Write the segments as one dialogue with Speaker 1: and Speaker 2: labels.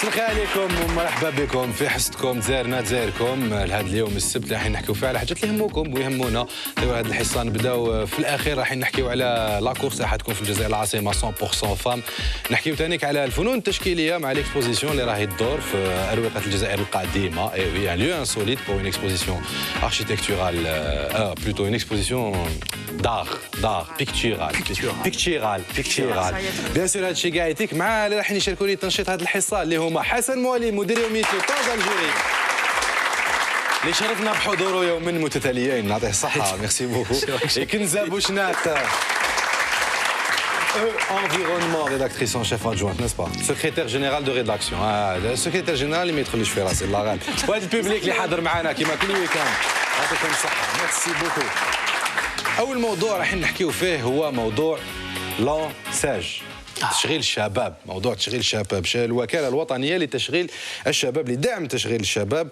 Speaker 1: الخير عليكم ومرحبا بكم في حصتكم زارنا تزايركم لهذا اليوم السبت راح نحكيو فيه على حاجات اللي يهموكم ويهمونا. هذه الحصه نبداو في الاخير راح نحكيو على لا كورس راح تكون في الجزائر العاصمه 100% فام. نحكيو ثاني على الفنون التشكيليه مع ليكسبوزيسيون اللي راهي تدور في اروقه الجزائر القديمه. اي وي ان ليو انسوليت بور اون اكسبوزيسيون اركيتكتورال بلوتو اون اكسبوزيسيون دار بيكتورال بيان سور. هادشي كاع يتيك مع اللي راح يشاركوا لي تنشيط هذه الحصه اللي هما حسن مولي مدير يوميه طاز الجيري اللي شرفنا بحضوره يومين متتاليين نعطيه الصحه ميرسي بوكو. كنزه بوشنات environnement rédactrice en chef adjointe n'est-ce pas secrétaire général de rédaction secrétaire général اللي ما يدخلش في راسي الله غالب. وهذا البوبليك اللي حاضر معنا كيما كل ويكاند يعطيكم الصحه ميرسي بوكو. اول موضوع راح نحكيو فيه هو موضوع لانساج تشغيل الشباب. موضوع تشغيل الشباب الوكاله الوطنيه لتشغيل الشباب لدعم تشغيل الشباب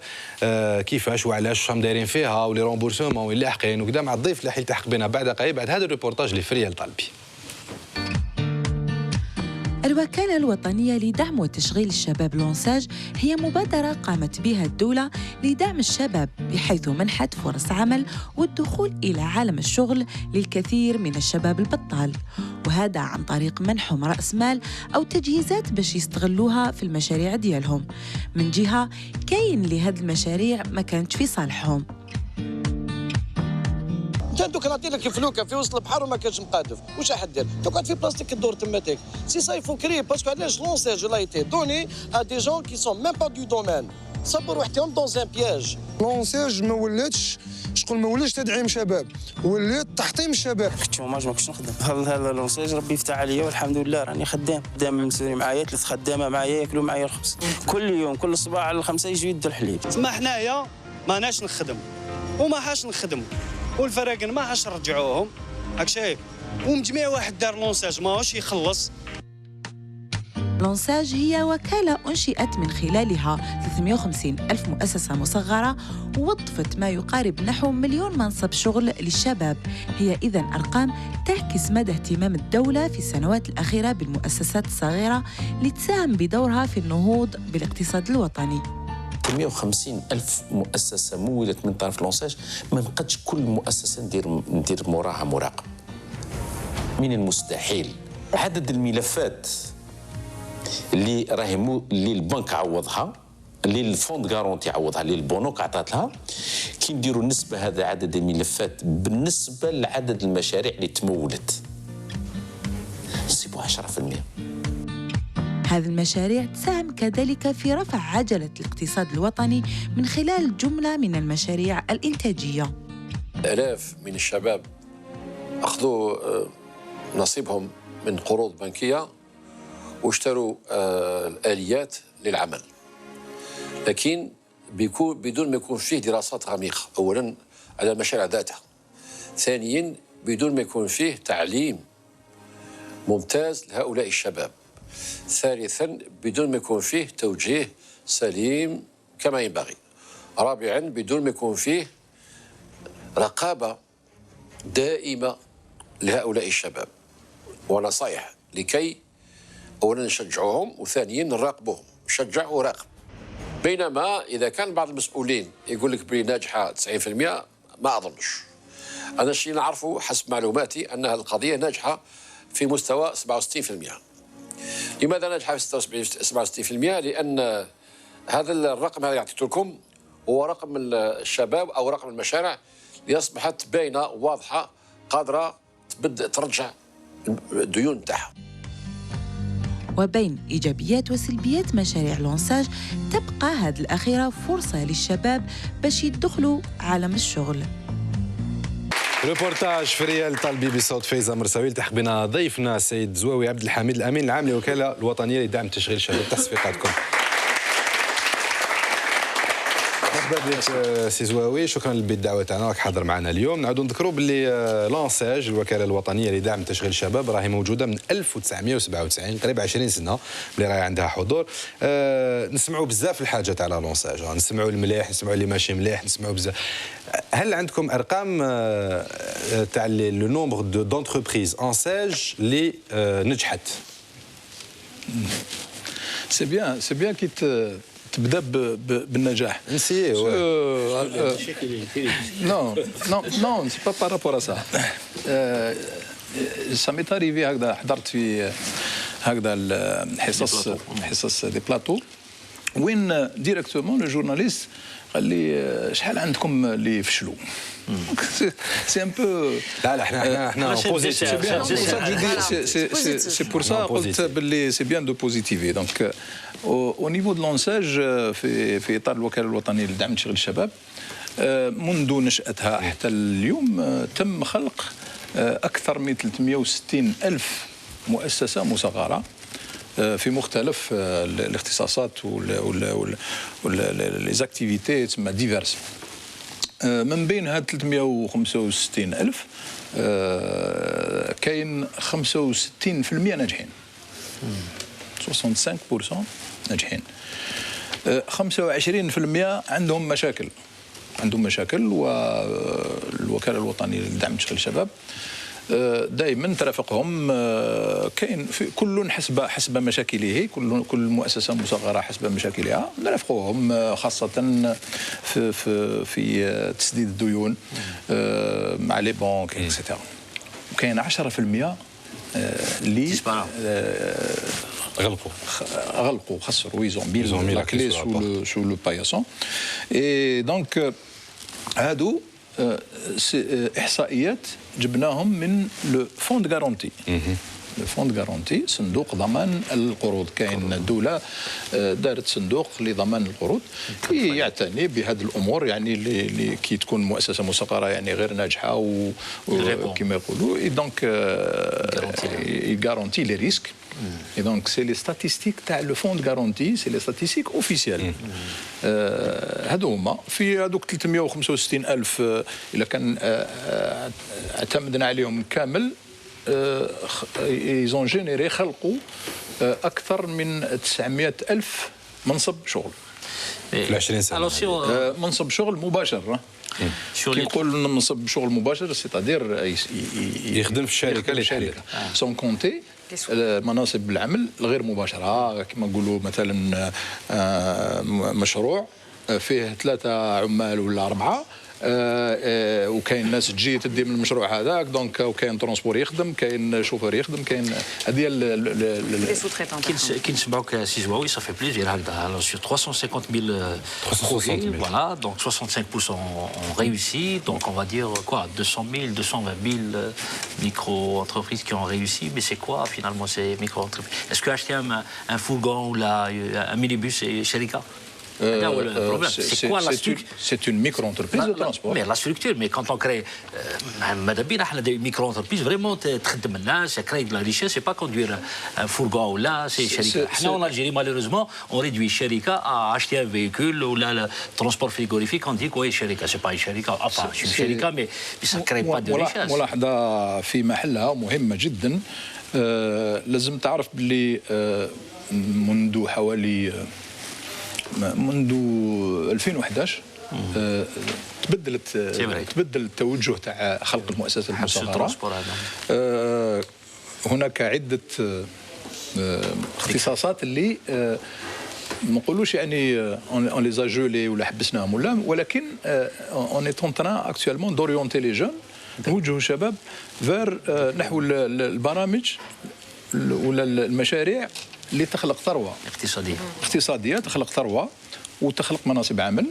Speaker 1: كيفاش وعلاش راهم دايرين فيها ولي رومبورسمون واللي لاحقين وكذا مع الضيف اللي حيلتحق بنا بعد دقائق بعد هذا الريبورتاج اللي فريال طالبي.
Speaker 2: الوكالة الوطنية لدعم وتشغيل الشباب لونساج هي مبادرة قامت بها الدولة لدعم الشباب بحيث منحت فرص عمل والدخول إلى عالم الشغل للكثير من الشباب البطال، وهذا عن طريق منحهم رأس مال أو تجهيزات باش يستغلوها في المشاريع ديالهم. من جهة كاين لهذه المشاريع ما كانتش في صالحهم.
Speaker 3: انت دوك نعطي لك فلوكه في وسط البحر وما كانش مقادف، واش راح دير؟ تقعد في بلاصتك تدور تماتك. سي سا يفو كري باسكو علاش لونساج لا ايتي دوني ا دي جون كي سون ميم با دو دومين صبروا وحدهم دون ان بياج.
Speaker 4: لونساج ما ولاتش شغل ما ولاش تدعيم شباب ولات تحطيم الشباب.
Speaker 5: الشوماج ما كنتش نخدم هذا لونساج ربي يفتح عليا والحمد لله راني خدام مسوري معايا 3 خدامه معايا ياكلوا معايا الخبز كل يوم كل صباح على 5 يجيو يدوا الحليب.
Speaker 6: تما حنايا ماناش نخدم وما حاش نخدموا والفراقن ما حاش نرجعوهم هاك شايف ومجميع واحد دار لونساج ماهوش يخلص.
Speaker 2: لونساج هي وكالة أنشئت من خلالها 350 ألف مؤسسة مصغرة ووظفت ما يقارب نحو 1,000,000 منصب شغل للشباب. هي إذن أرقام تعكس مدى اهتمام الدولة في السنوات الأخيرة بالمؤسسات الصغيرة لتساهم بدورها في النهوض بالاقتصاد الوطني.
Speaker 7: 150 ألف مؤسسة مولت من طرف لونساج ما نقدش كل مؤسسة ندير موراها مراقب. من المستحيل عدد الملفات اللي راهي اللي البنك عوضها اللي الفوند غارونتي عوضها اللي البنوك عطاتها كي نديروا النسبة هذا عدد الملفات بالنسبة لعدد المشاريع اللي تمولت نصيبوا 10%.
Speaker 2: هذه المشاريع تساهم كذلك في رفع عجلة الاقتصاد الوطني من خلال جملة من المشاريع الإنتاجية.
Speaker 8: آلاف من الشباب أخذوا نصيبهم من قروض بنكية واشتروا الآليات للعمل، لكن بدون ما يكون فيه دراسات عميقة. أولاً على المشاريع ذاتها، ثانياً بدون ما يكون فيه تعليم ممتاز لهؤلاء الشباب، ثالثاً بدون ما يكون فيه توجيه سليم كما ينبغي، رابعاً بدون ما يكون فيه رقابة دائمة لهؤلاء الشباب ونصائح لكي أولاً نشجعوهم وثانياً نراقبوهم. شجع وراقب. بينما إذا كان بعض المسؤولين يقول لك بلي ناجحة 90% ما أظنش. أنا الشيء نعرفه حسب معلوماتي أن القضية ناجحة في مستوى 67%. لماذا ناجحة في 67%؟ لأن هذا الرقم هذا عطيته لكم هو رقم الشباب أو رقم المشاريع اللي أصبحت باينة واضحة قادرة تبدأ ترجع الديون تاعها.
Speaker 2: وبين إيجابيات وسلبيات مشاريع لونساج تبقى هذه الأخيرة فرصة للشباب باش يدخلوا عالم الشغل.
Speaker 1: ريبورتاج فريال طالبي بصوت فايزة مرساوي. التحق بنا ضيفنا السيد زواوي عبد الحميد الأمين العام للوكالة الوطنية لدعم تشغيل الشباب. تصفيقاتكم. مرحبا بك سي زواوي، شكرا للدعوه تاعنا راك حاضر معنا اليوم. نعاودوا نذكروا باللي لانساج الوكاله الوطنيه لدعم تشغيل الشباب راهي موجوده من 1997 قريب 20 سنه اللي راهي عندها حضور. نسمعوا بزاف الحاجات على لانساج، نسمعوا المليح نسمعوا اللي ماشي مليح نسمعوا بزاف. هل عندكم ارقام تاع لو نومبر دونتربريز انساج اللي نجحت؟
Speaker 9: سي بيان كي تبدا بالنجاح.
Speaker 1: نسيه
Speaker 9: نو سي با بارابور ا سا. سا ميت اريفي هكذا حضرت في هكذا حصص دي بلاطو وين ديريكتومون لو جورناليست قال لي شحال عندكم اللي فشلوا. سي ان بو
Speaker 1: لا احنا
Speaker 9: سي بور سا قلت باللي سي بيان دو بوزيتيفي. دونك au niveau de l'ONSAJ في اطار الوكاله الوطنيه لدعم تشغيل الشباب منذ نشاتها حتى اليوم تم خلق اكثر من 360 الف مؤسسه مصغره في مختلف الاختصاصات وليزاكتيفيتي تسمى ديفيرس. من بين هاد 365 الف كاين 65% ناجحين، 65% ناجحين. 25% عندهم مشاكل والوكاله الوطنيه لدعم تشغيل الشباب دائما ترافقهم. كاين كل حسب مشاكله، كل مؤسسه مصغره حسب مشاكلها نرافقوهم، خاصه في تسديد الديون مع لي بنك اكسيتيرا. وكاين 10% اللي غلقوا خسروا ils ont mis la clé sous le paillasson. Et donc هادو احصائيات جبناهم من لو فون دو غارونتي. لو فون دو غارونتي صندوق ضمان القروض. كاين الدوله دارت صندوق لضمان القروض يعتني بهذه الامور، يعني اللي كي تكون مؤسسه مصغره يعني غير ناجحه وكما يقولوا دونك يغارونتي لي ريسك. Et donc, c'est les statistiques, le fonds de garantie, c'est les statistiques officielles. هذوما في هذوك 365 ألف إلا كان اعتمدنا عليهم كامل ils ont généré خلقوا أكثر من 900 ألف منصب شغل
Speaker 1: في 20 سنة.
Speaker 9: منصب شغل مباشر. كي نقول منصب شغل مباشر سيتادير
Speaker 1: يخدم في الشركة اللي تحدد
Speaker 9: سون كونتي مناصب العمل الغير مباشره. كما نقولوا مثلا مشروع فيه 3 عمال ولا 4 وكاين ناس تجي تدي من المشروع هذاك دونك وكاين ترونسبور يخدم، كاين شوفور يخدم، كاين هذه
Speaker 10: كي نسمعوك سي زواوي صافي بليزير هكذا sur 350 000 projets, voilà, donc 65% ont réussi, donc on va dire quoi 200 000, 220 000 micro-entreprises qui ont réussi, mais c'est quoi finalement ces micro-entreprises? Est-ce que acheter un fourgon ou un minibus c'est Sherika? C'est quoi la structure?
Speaker 9: C'est une micro-entreprise de transport.
Speaker 10: Mais la structure, mais quand on crée des micro-entreprises, vraiment, ça crée de la richesse, c'est pas conduire un fourgon ou là, c'est Sherika. En Algérie, malheureusement, on réduit Sherika à acheter un véhicule ou là, le transport frigorifique, on dit que oui, Sherika, c'est pas une Sherika. Enfin, c'est une Sherika, mais ça ne crée pas de richesse.
Speaker 9: ملاحظة في محلها مهمة جدا. لازم تعرف باللي منذ حوالي منذ 2011 تبدل التوجه تاع خلق المؤسسات المصغره. هناك عده اختصاصات اللي ما نقولوش يعني اون لي زاجولي ولا حبسناهم ولكن اون اي اون تران اكطوالمون دوريونتي لي جون، نوجهوا الشباب فير نحو البرامج ولا المشاريع اللي تخلق ثروه اقتصاديه، تخلق ثروه وتخلق مناصب عمل.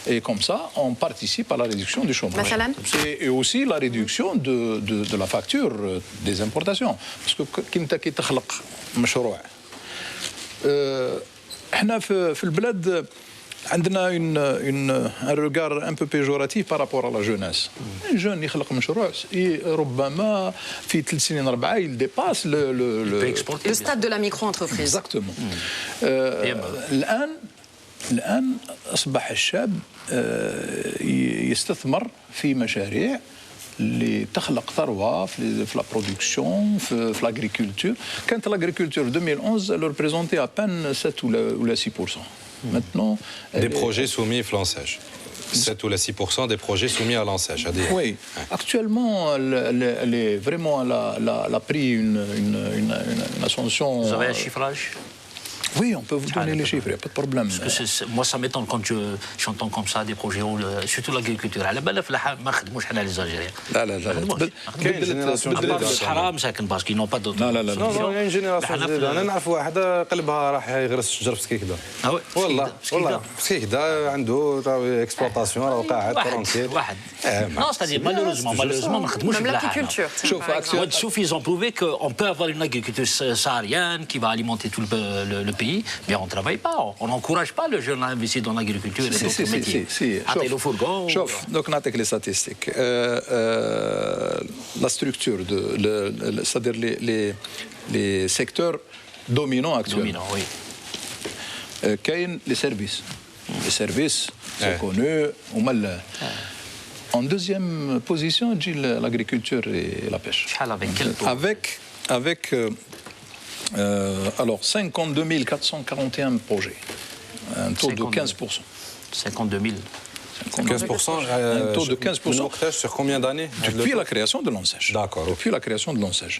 Speaker 9: Et comme ça, on participe à la réduction du chômage. Et aussi la réduction de la facture des importations. Parce que كي كي تخلق مشروع احنا في البلاد عندنا un regard un peu péjoratif par rapport à la jeunesse. جون يخلق مشروع ربما في 3 سنين 4 il dépasse
Speaker 11: le stade de la micro-entreprise.
Speaker 9: Exactement. الآن أصبح الشاب يستثمر في مشاريع اللي تخلق ثروة في لا برودكسيون في لاغريكولتور. كانت لاغريكولتور 2011 elle représentait à peine 7 ou 6%. Maintenant
Speaker 1: des projets soumis à l'ANSEJ. 7 ou 6% des projets soumis à l'ANSEJ.
Speaker 9: Oui. Actuellement, elle est vraiment, elle a pris une ascension.
Speaker 10: Vous avez un chiffrage?
Speaker 9: Oui, on peut vous donner les chiffres, il n'y a pas de problème.
Speaker 10: Moi, ça m'étonne quand j'entends comme ça des projets, surtout l'agriculture. على بالنا فلاحة ما خدموش حنا les Algériens.
Speaker 9: لا لا لا.
Speaker 1: كاين جينيراسيون جديدة.
Speaker 10: الصحراء مساكن باسكو نو با دوت.
Speaker 9: لا لا لا.
Speaker 1: كاين جينيراسيون جديدة. أنا نعرف واحد قلبها راح يغرس شجر في سكيكدا. والله والله في سكيكدا عنده اكسبلوطاسيون راه قاعد ترونكيل.
Speaker 10: واحد. Non, c'est-à-dire malheureusement ما نخدموش الفلاحة. شوف ils ont prouvé qu'on peut avoir une agriculture saharienne qui va alimenter tout le pays, mais on ne travaille pas. On n'encourage pas le jeune à investir dans l'agriculture et d'autres métiers. Le fourgon.
Speaker 9: Donc, on a les statistiques. La structure, c'est-à-dire les secteurs dominants actuels.
Speaker 10: Dominants, oui.
Speaker 9: Les services. Les services sont connus. En deuxième position, l'agriculture et la pêche.
Speaker 10: Avec quel taux?
Speaker 9: Avec alors 52 441 projets, un taux de 15%.
Speaker 10: 52 000.
Speaker 1: 15%,
Speaker 9: un taux de 15%.
Speaker 1: Sur combien d'années?
Speaker 9: Depuis la création de l'ONSEJ.
Speaker 1: D'accord.
Speaker 9: Depuis la création de l'ONSEJ.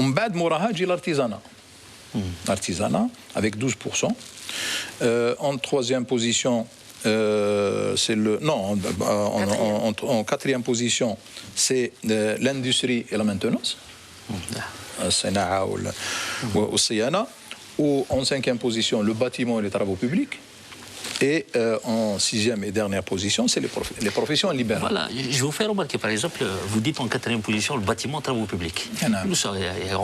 Speaker 9: On bat Mouraha dit l'artisanat. L'artisanat avec 12%. En troisième position, c'est le. Non, en quatrième position, c'est l'industrie et la maintenance. الصناعة والصيانة. Ou en cinquième position, le bâtiment et les travaux publics. Et en sixième et dernière position, c'est les professions libérales.
Speaker 10: Voilà, je vais vous faire remarquer, par exemple, vous dites en quatrième position le bâtiment, travaux publics. Nous,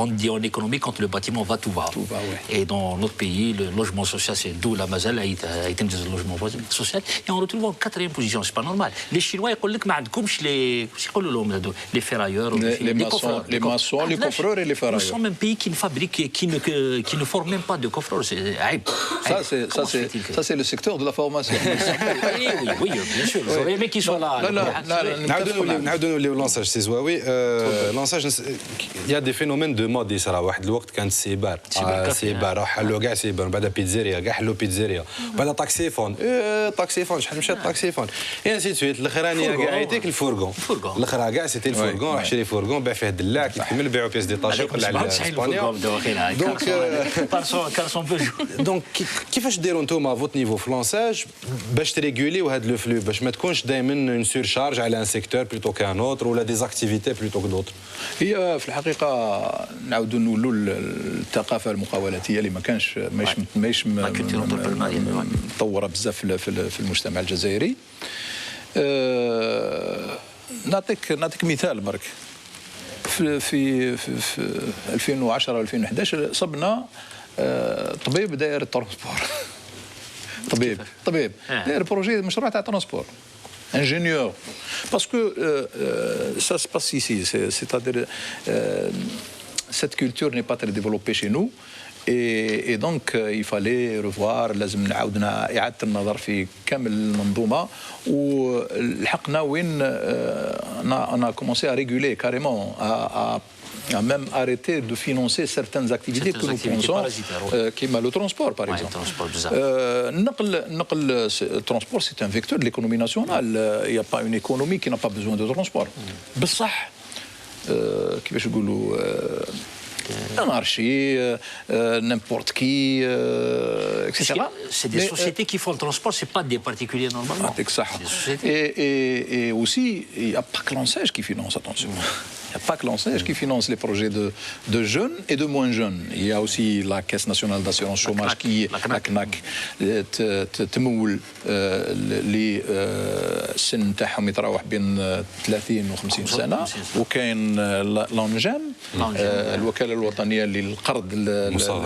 Speaker 10: on dit en économie, quand le bâtiment va, tout va.
Speaker 9: Tout va, oui.
Speaker 10: Et dans notre pays, le logement social, c'est d'où la mazal a été un logement social. Et on retrouve en quatrième position, c'est pas normal. Les Chinois, ils disent les ferrailleurs,
Speaker 9: les maçons, les coffreurs et les ferrailleurs.
Speaker 10: Nous sommes un pays qui ne fabrique, qui ne forme même pas de coffreurs.
Speaker 9: Ça, c'est le secteur de la formation.
Speaker 10: Oui, bien sûr. J'aurais aimé qu'ils soient là.
Speaker 1: نعاودوا نوليو لونساج سي زواوي لونساج il y a des phénomènes de mode يصرا واحد الوقت كانت سيبار راح حلوا كاع سيبار بعد بيتزيريا كاع حلوا بيتزيريا بعد طاكسيفون طاكسيفون شحال مشات طاكسيفون اي انسي سويت الاخرانيه كاع يديك الفورغون الاخرى كاع سيتي الفورغون راح شري فورغون باع فيه الدلاع كيكمل بيعوا بيس ديتاشي وقلع على اسبانيا دونك كيفاش ديروا نتوما فوت نيفو في لونساج باش تريغوليو هذا لو فلو باش ما تكونش دائما اون سورشارج على ان سيكتور بلوتو كان اوتر ولا دي زاكتيفيتي بلوتو كدوتر.
Speaker 9: هي في الحقيقه نعاودوا نقولوا الثقافه المقاولاتيه اللي ما كانش ماهيش مطوره بزاف في المجتمع الجزائري. نعطيك مثال برك في 2010 و 2011 صبنا طبيب داير الترونسبور. طبيب داير بروجي مشروع تاع ترونسبور ingénieur parce que ça se passe ici, c'est-à-dire cette culture n'est pas très développée chez nous et donc il fallait revoir لازم نعاودنا إعادة النظر في كامل المنظومة ولحقنا وين on a commencé à réguler carrément à même arrêté de financer certaines activités que nous pensons, qui est le transport par exemple. Le transport c'est un vecteur de l'économie nationale. Il n'y a pas une économie qui n'a pas besoin de transport. بصح كيفاش نقولوا l'anarchie, n'importe qui, etc.
Speaker 10: C'est des sociétés qui font le transport, c'est pas des particuliers normalement.
Speaker 9: Et aussi, il n'y a pas que l'ONSEJ qui finance, attention. Il n'y a pas que l'ONSEJ qui finance les projets de jeunes et de moins jeunes. Il y a aussi la Caisse nationale d'assurance chômage qui est la CNAC. تمول اللي السن تاعهم يتراوح بين 30 و 50 سنة وكاين لونجام الوكالة الوطنية للقرض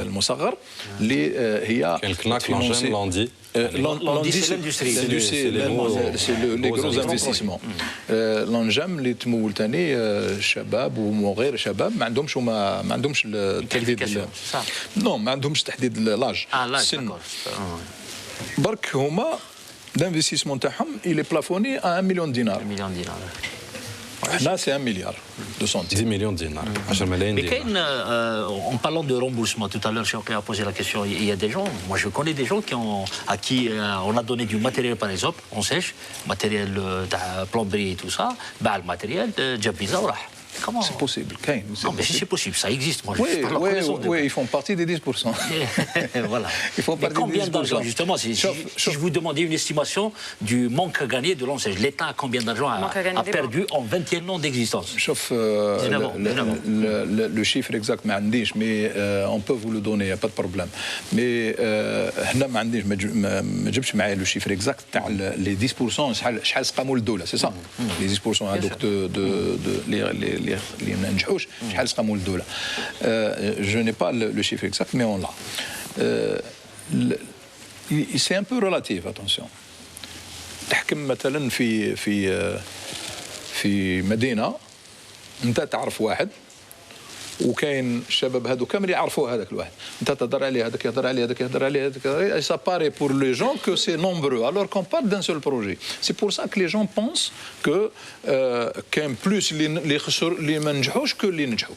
Speaker 9: المصغر اللي هي
Speaker 1: كاين الكناك لونجام لوندي
Speaker 10: L'Andy, c'est l'industrie.
Speaker 9: C'est les gros investissements. l'انجام اللي تمول ثاني الشباب وغير الشباب ما عندهمش التحديد نو ما عندهمش تحديد لاج السن برك هما الانفستيسمون تاعهم il est plafonné à 1 million de dinars.
Speaker 10: 1 million de dinars.
Speaker 9: Là, c'est 1 milliard de centimes.
Speaker 1: 10 millions de dinars. 10 ملايين
Speaker 10: دينار. En parlant de remboursement, tout à l'heure, j'ai a posé la question. Il y a des gens, moi je connais des gens à qui on a donné du matériel, par exemple, on sèche, matériel de plomberie et tout ça, bah, le matériel, جاب فيزا وراح. Comment?
Speaker 9: C'est possible.
Speaker 10: Non, mais si c'est possible, ça existe. Moi, je
Speaker 9: oui,
Speaker 10: parle
Speaker 9: oui, ils font partie des 10%.
Speaker 10: Voilà.
Speaker 9: Ils font partie
Speaker 10: combien
Speaker 9: des 10%.
Speaker 10: d'argent, justement, si je vous demandais une estimation du manque à gagner de l'ONCEJ, l'État a combien d'argent a perdu en 21 ans d'existence?
Speaker 9: Le chiffre exact, mais on peut vous le donner, il n'y a pas de problème. Mais ما جبتش معايا لو شيفر اكزاكت تاع لي 10% شحال سقاموا للدوله سي صا لي 10% هذوك اللي ما نجحوش شحال سقاموا للدوله جو ني با لو شيفر اكزاكت مي اون لا سي ان بو ريلاتيف اتونسيون تحكم مثلا في مدينه انت تعرف واحد وكاين الشباب هادو كامل يعرفوا هذاك الواحد انت تهضر عليه هذاك يهضر عليه هذاك يهضر عليه هذاك اي سا باري بور لي جون كو سي نومبرو alors qu'on parle d'un seul projet c'est pour ça que les gens pensent que كاين بلوس اللي ما نجحوش que اللي نجحوا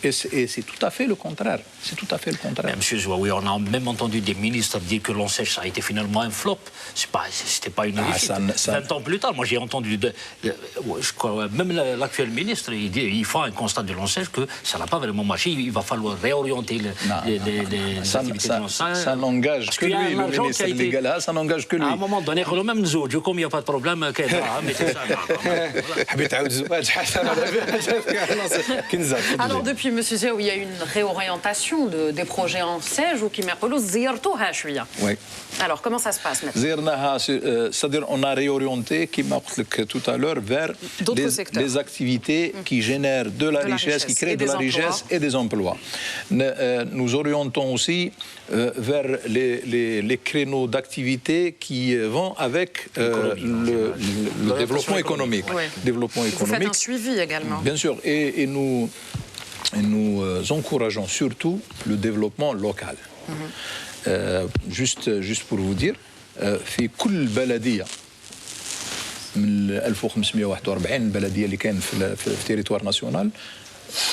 Speaker 9: et c'est tout à fait le contraire. C'est tout à fait le contraire.
Speaker 10: Monsieur Zouaoui, on a même entendu des ministres dire que l'ONCEJ ça a été finalement un flop. C'était pas une réussite. 20 ans plus tard, moi j'ai entendu, je crois, même l'actuel ministre, il fait un constat de l'ONCEJ que ça n'a pas vraiment marché. Il va falloir réorienter les activités de l'ONCEJ.
Speaker 9: Ça n'engage que lui, le ministre légal, ça n'engage que lui.
Speaker 10: À un moment donné, le même Zouaoui, comme il n'y a pas de problème,
Speaker 11: alors depuis Monsieur Zéou, il y a une réorientation des projets en CEJ ou qui
Speaker 9: Oui.
Speaker 11: Alors, comment ça se passe
Speaker 9: maintenant? C'est-à-dire on a réorienté, comme je l'ai dit tout à l'heure, vers des activités qui génèrent de la richesse, qui créent de la richesse et des emplois. Nous orientons aussi vers les créneaux d'activité qui vont avec le développement économique.
Speaker 11: Développement économique. Vous faites un suivi également.
Speaker 9: Bien sûr, et nous encourageons surtout le développement local. juste pour vous dire, في كل بلدية من 1541 البلدية اللي كان في territoire national,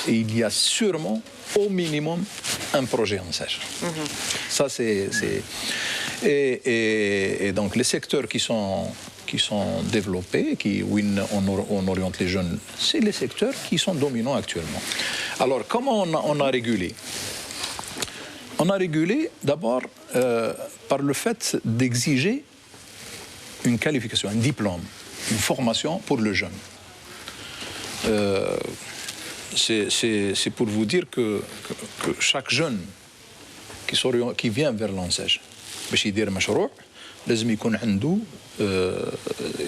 Speaker 9: il y a sûrement au minimum un projet en CEJ. Ça c'est et donc les secteurs qui sont développés, où on oriente les jeunes, c'est les secteurs qui sont dominants actuellement. Alors, comment on a régulé? On a régulé d'abord par le fait d'exiger une qualification, un diplôme, une formation pour le jeune. C'est pour vous dire que chaque jeune qui vient vers l'ONCEJ باش يدير مشروع لازم يكون عنده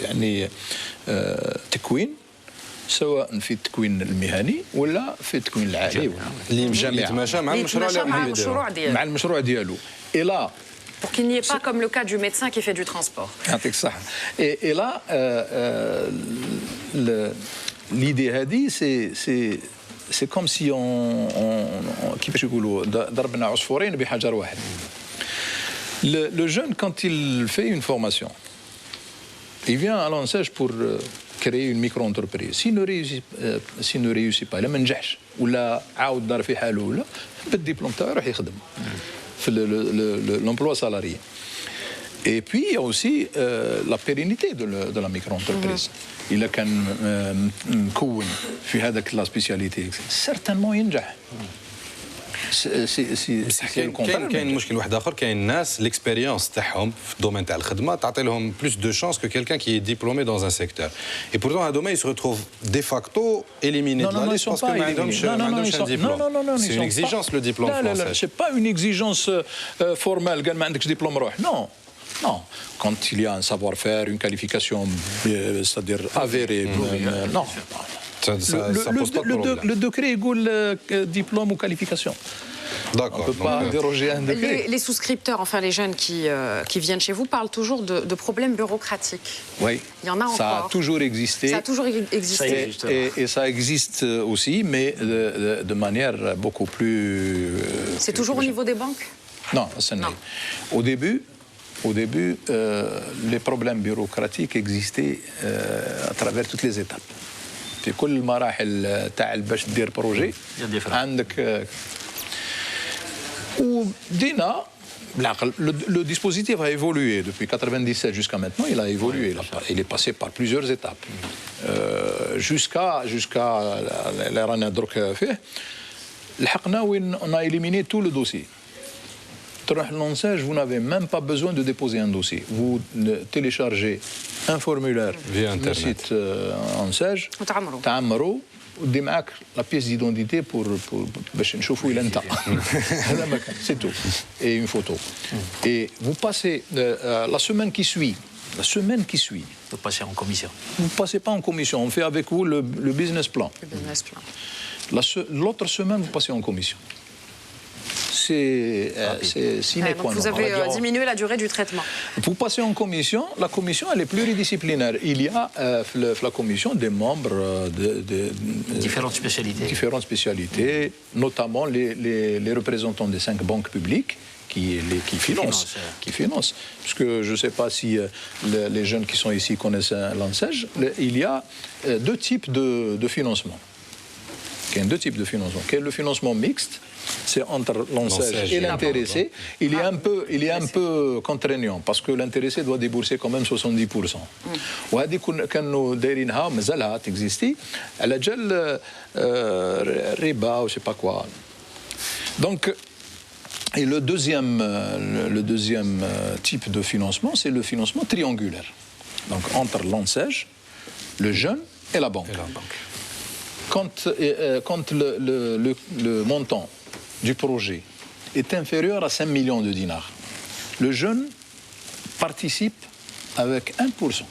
Speaker 9: يعني تكوين سواء في التكوين المهني ولا في التكوين العالي
Speaker 1: اللي يتماشى مع
Speaker 9: المشروع ديالو et là
Speaker 11: pour qu'il n'y ait pas comme le cas du médecin qui fait du transport.
Speaker 9: Et là l'idée هذه c'est comme si on كيفاش يقولوا ضربنا عصفورين بحجر واحد. Le jeune, quand il fait une formation, il vient à l'ONCEJ pour créer une micro-entreprise. S'il ne réussit pas, il ne نجحش ولا عاود دار في حاله ولا بالدبلوم تاعو يروح يخدم في l'emploi salarié. Et puis il y a aussi la pérennité de la micro-entreprise. إلا كان مكون في هذاك لا سبيسياليتي certainement ينجح.
Speaker 1: كاين مشكل واحد اخر كاين الناس ليكسبيريونس تاعهم في الدومين تاع الخدمه تعطي لهم بلوس دو شانس كو كيلكان كي ديبلومي دون ان سيكتور اي بورتون هادو ما يس ريتروف دي فاكتو اليميني دو لا ليست باسكو ما عندهمش ان ديبلوم سي اون اكزيجونس لو ديبلوم فرونسي
Speaker 9: لا سي با اون اكزيجونس فورمال قال ما عندكش ديبلوم روح نو Non, quand il y a un savoir-faire, une qualification, c'est-à-dire avérée, non. Le décret est diplôme ou qualification.
Speaker 1: D'accord.
Speaker 9: On ne peut pas déroger à un décret.
Speaker 11: Les souscripteurs, enfin les jeunes qui viennent chez vous, parlent toujours de problèmes bureaucratiques.
Speaker 9: Oui.
Speaker 11: Il y en a encore.
Speaker 9: Ça a toujours existé.
Speaker 11: Ça a toujours existé.
Speaker 9: Et ça existe aussi, mais de manière beaucoup plus...
Speaker 11: C'est toujours au niveau des banques?
Speaker 9: Non, ça n'est. Au début, les problèmes bureaucratiques existaient à travers toutes les étapes. في كل المراحل تاع باش دير بروجي عندك ودينا Le dispositif a évolué depuis 1997 jusqu'à maintenant. Il a évolué. Il est passé par plusieurs étapes. Jusqu'à l'année on a éliminé tout le dossier. Vous n'avez même pas besoin de déposer un dossier. Vous téléchargez un formulaire
Speaker 1: via
Speaker 9: le site Lansage, تعمروا ودي معك la pièce d'identité pour باش نشوفوا إلا أنت. هذا ما كان. C'est tout. Et une photo. Et vous passez la semaine qui suit. La semaine qui suit.
Speaker 10: Vous passez en commission.
Speaker 9: Vous ne passez pas en commission. On fait avec vous le business plan.
Speaker 11: Le business plan.
Speaker 9: L'autre semaine, vous passez en commission. C'est sine qua non.
Speaker 11: Vous avez diminué la durée du traitement.
Speaker 9: Vous passez en commission. La commission, elle est pluridisciplinaire. Il y a la commission des membres de différentes spécialités, notamment les représentants des 5 banques publiques qui financent. Parce que je ne sais pas si les jeunes qui sont ici connaissent Lansage. Il y a 2 types de financement. Il y a 2 types de financement. Il y a le financement mixte, c'est entre Lansage et l'intéressé. Il est un peu contraignant parce que l'intéressé doit débourser quand même 70%. وهذه كانوا دايرينها مازالها تكزيستي على جال ربا و je sais pas quoi. Donc et le deuxième type de financement, c'est le financement triangulaire. Donc entre Lansage, le jeune et la banque. Quand le montant du projet est inférieur à 5 millions de dinars, le jeune participe avec 1%.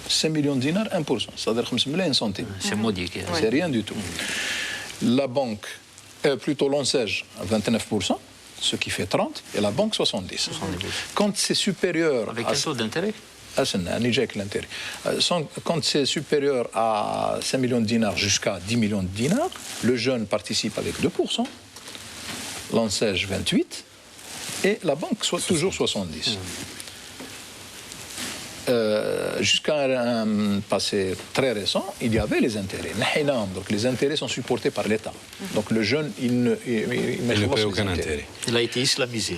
Speaker 9: 5 millions de dinars, 1%. C'est-à-dire 5 millions centimes.
Speaker 10: C'est modique.
Speaker 9: C'est rien du tout. La banque, plutôt Lansage, 29%, ce qui fait 30%, et la banque 70%. Quand c'est supérieur...
Speaker 10: Avec quel taux d'intérêt?
Speaker 9: Quand c'est supérieur à 5 millions de dinars jusqu'à 10 millions de dinars, le jeune participe avec 2%, Lansage 28%, et la banque toujours 70%. Jusqu'à un passé très récent, il y avait les intérêts. Donc les intérêts sont supportés par l'État. Donc le jeune, il ne paye aucun intérêt.
Speaker 10: Il a été islamisé.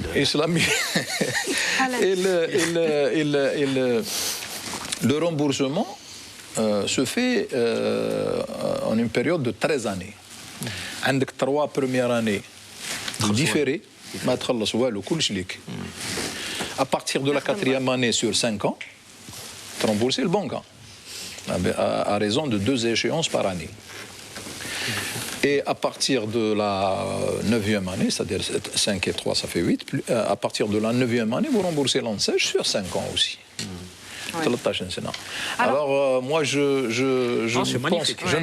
Speaker 9: Le remboursement se fait en une période de 13 années. عندك 3 premières années différées, ما تخلص والو كلش ليك. À partir de la 4e année sur 5 ans, rembourser le banque à raison de 2 échéances par année. Et à partir de la 9e année, c'est-à-dire 5 et 3, ça fait 8, à partir de la 9e année, vous remboursez Lansage sur 5 ans aussi. Alors, moi, je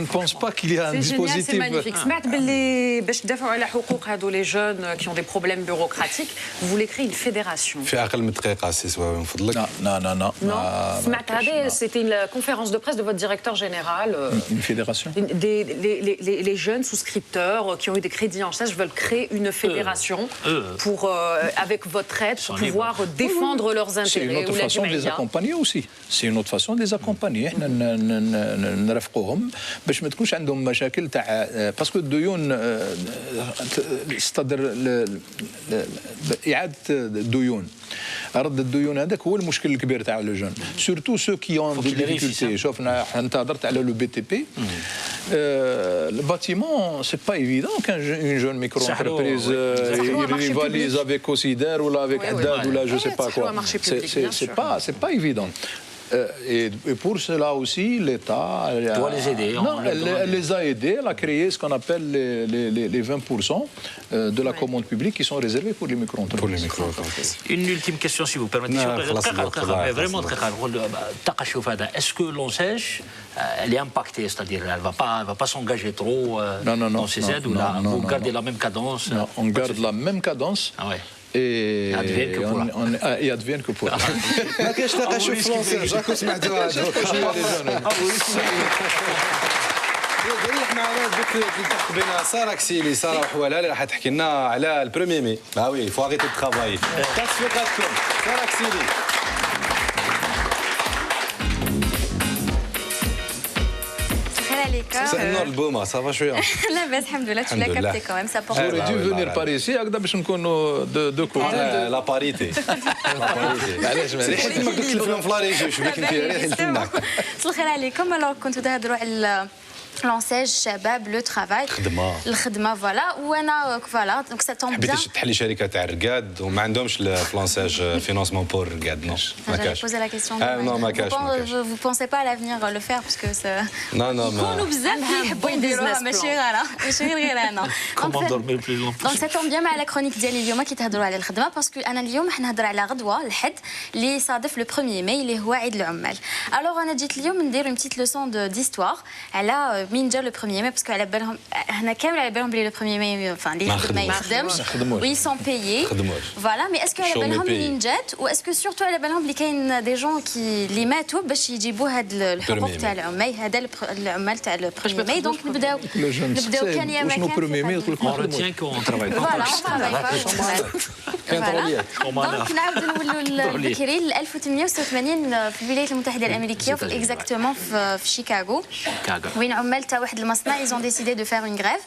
Speaker 9: ne pense pas qu'il y a un dispositif...
Speaker 11: C'est magnifique. Les jeunes qui ont des problèmes bureaucratiques, vous voulez créer une fédération.
Speaker 9: Non.
Speaker 11: C'était une conférence de presse de votre directeur général.
Speaker 9: Une fédération.
Speaker 11: Les jeunes souscripteurs qui ont eu des crédits en stage veulent créer une fédération pour, avec votre aide, pour pouvoir défendre leurs intérêts.
Speaker 9: C'est une autre façon de les accompagner aussi. C'est une autre façon de les accompagner. نرافقوهم باش ما تكونش عندهم مشاكل تاع باسكو الديون استدر إعادة الديون. رد الديون هذاك هو المشكل الكبير تاع لو جون سورتو سو كي اون دي ديفيكولتي شوفنا انت هضرت على لو بي تي بي الباتيمون سي با ايفيدون كان اون جون ميكرو انتربريز ريفاليز افيك اوسيدار ولا افيك حداد ولا جو سي با كوا سي با ايفيدون. Et pour cela aussi, l'État
Speaker 10: doit les aider.
Speaker 9: Les a aidés à créer ce qu'on appelle les 20% de la commande publique qui sont réservés pour les micro-entreprises.
Speaker 10: Une ultime question, si vous permettez. Vraiment très rare. Est-ce que Lansage, elle est impactée, c'est-à-dire elle ne va pas s'engager trop dans ces aides ou là, vous gardez la même cadence?
Speaker 9: Non, on garde la même cadence.
Speaker 10: Ah ouais.
Speaker 9: Et advienne que pourra.
Speaker 1: ما كاينش تقاشف فرونسي راكم سمعتوها نريح معنا بك التحق بين ساره كسيلي ساره وحواله اللي راح تحكي لنا على البروميي مي وي فو اريتي دو ترافاي تصفيقاتكم ساره كسيلي.
Speaker 12: عليكم.
Speaker 1: مساء النور البومه صافا شويه.
Speaker 12: لاباس الحمد لله. Tu l'as capté quand même, ça porte.
Speaker 9: J'aurais dû venir par ici هكذا باش نكونوا دو كوتي.
Speaker 1: لا باريتي. علاش ما ريحتي ما قلت الفيلم في لاريجي شو بك انت ريحي الفنان.
Speaker 12: مساء الخير عليكم. alors كنتوا تهضروا على لونساج شباب لو ترافاي الخدمه فوالا وانا فوالا دونك سا تومب بيان
Speaker 1: حبيتي تحلي شركه تاع الرقاد وما عندهمش الفلونساج فينانسمون بور الرقاد نو ما كاش
Speaker 12: poser la question
Speaker 1: non ما كاش
Speaker 12: vous pensez pas à l'avenir le faire parce que ça
Speaker 1: non
Speaker 12: يكونوا بزاف اللي يحبوا يديروها ماشي غير انا دونك سا تومب بيان مع لا كرونيك ديالي اليوم كي تهضروا على الخدمه باسكو انا اليوم حنهضر على غدوه الحد اللي صادف لو 1 ماي اللي هو عيد العمال الوغ انا جيت اليوم ندير اون بتيت لوسون ديستوار على مين جا لو 1 ماي باسكو على بالهم هنا كامل على بالهم بلي لو 1 ماي enfin اللي ما يخدمش وي سون بايي فوالا مي اسكو على بالهم منين جات واسكو سورتو على بالهم بلي كاين دي جون كي اللي ماتوا باش يجيبوا هاد الحقوق تاع العمال هذا العمال تاع لو 1 ماي دونك نبداو كان يا ما كان دونك نعاودوا نولوا البكري ل 1886 في الولايات المتحده الامريكيه في اكزاكتومون في شيكاغو وين عمال تاع واحد المصنع ايزون ديسيدي دو فير اون غريف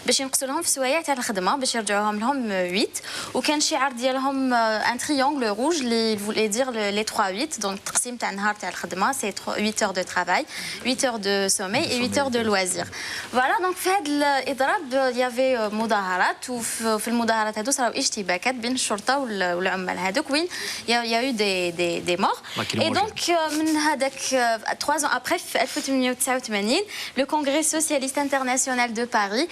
Speaker 12: باش ينقصوا لهم في السوايع تاع الخدمه باش يرجعوهم لهم 8 وكان شعار ديالهم ان تريونغل روج اللي فولي دير لي 3 8 دونك التقسيم تاع النهار تاع الخدمه سي 8 اور دو ترافاي 8 اور دو سومي و 8 اور دو لوازير فوالا دونك في هذا الاضراب يافي مظاهرات وفي المظاهرات هذو صراو اشتباكات بين الشرطه والعمال هذوك وين يا يو دي مور اي دونك من هذاك 3 ans après في 1889 لو كونغري سوسياليست انترناسيونال دو باريس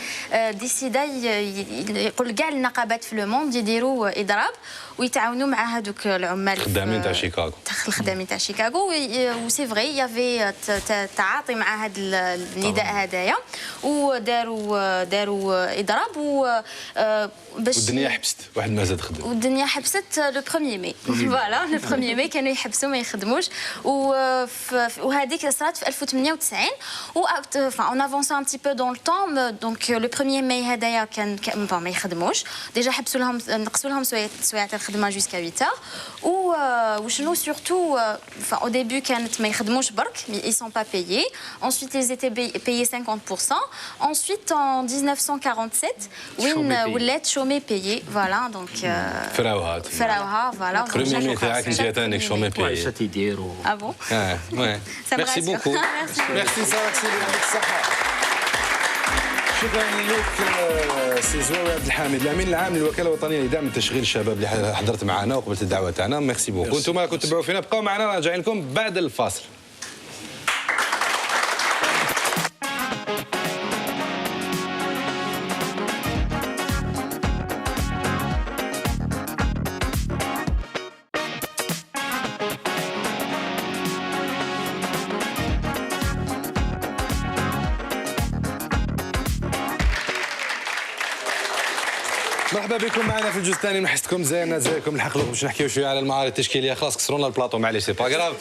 Speaker 12: ديسيدا يقول كاع النقابات في لو موند يديروا اضراب ويتعاونوا مع هذوك العمال
Speaker 1: الخدامين تاع شيكاغو
Speaker 12: الخدامين تاع شيكاغو وسي فري يافي تعاطي مع هذا النداء هذايا وداروا اضراب باش
Speaker 1: والدنيا حبست واحد ما زاد خدم
Speaker 12: والدنيا حبست لو 1 ماي فوالا لو 1 ماي كانوا يحبسوا ما يخدموش وهذيك صارت في 1890 و اون افونسا ان تي بو دون لو طون دونك لو 1 ماي هذايا كان ما يخدموش ديجا حبسوا لهم نقصوا لهم سوايع تاع الخدمه جوسكا 8 وشنو سورتو au début كانت ما يخدموش برك ils sont pas payés ensuite ils étaient payés 50% ensuite en 1947 وين ولات شومي payé voilà donc فراوها voilà
Speaker 1: بريمي تاعك انت ثاني شومي payé
Speaker 12: ah bon
Speaker 1: ouais merci beaucoup merci ساكسي يعطيك الصحه شكرا لك سي زوي عبد الحميد الامين العام للوكاله الوطنيه لدعم تشغيل الشباب اللي حضرت معنا وقبلت الدعوه تاعنا ميرسي بوكو انتم راكم تتبعوا فينا بقاو معنا راجعين لكم بعد الفاصل مرحبا بكم معنا في الجزء الثاني من حصتكم زينا زيكم الحق باش نحكيو شويه على المعارض التشكيليه خلاص كسرونا البلاطو معليش سي با كراف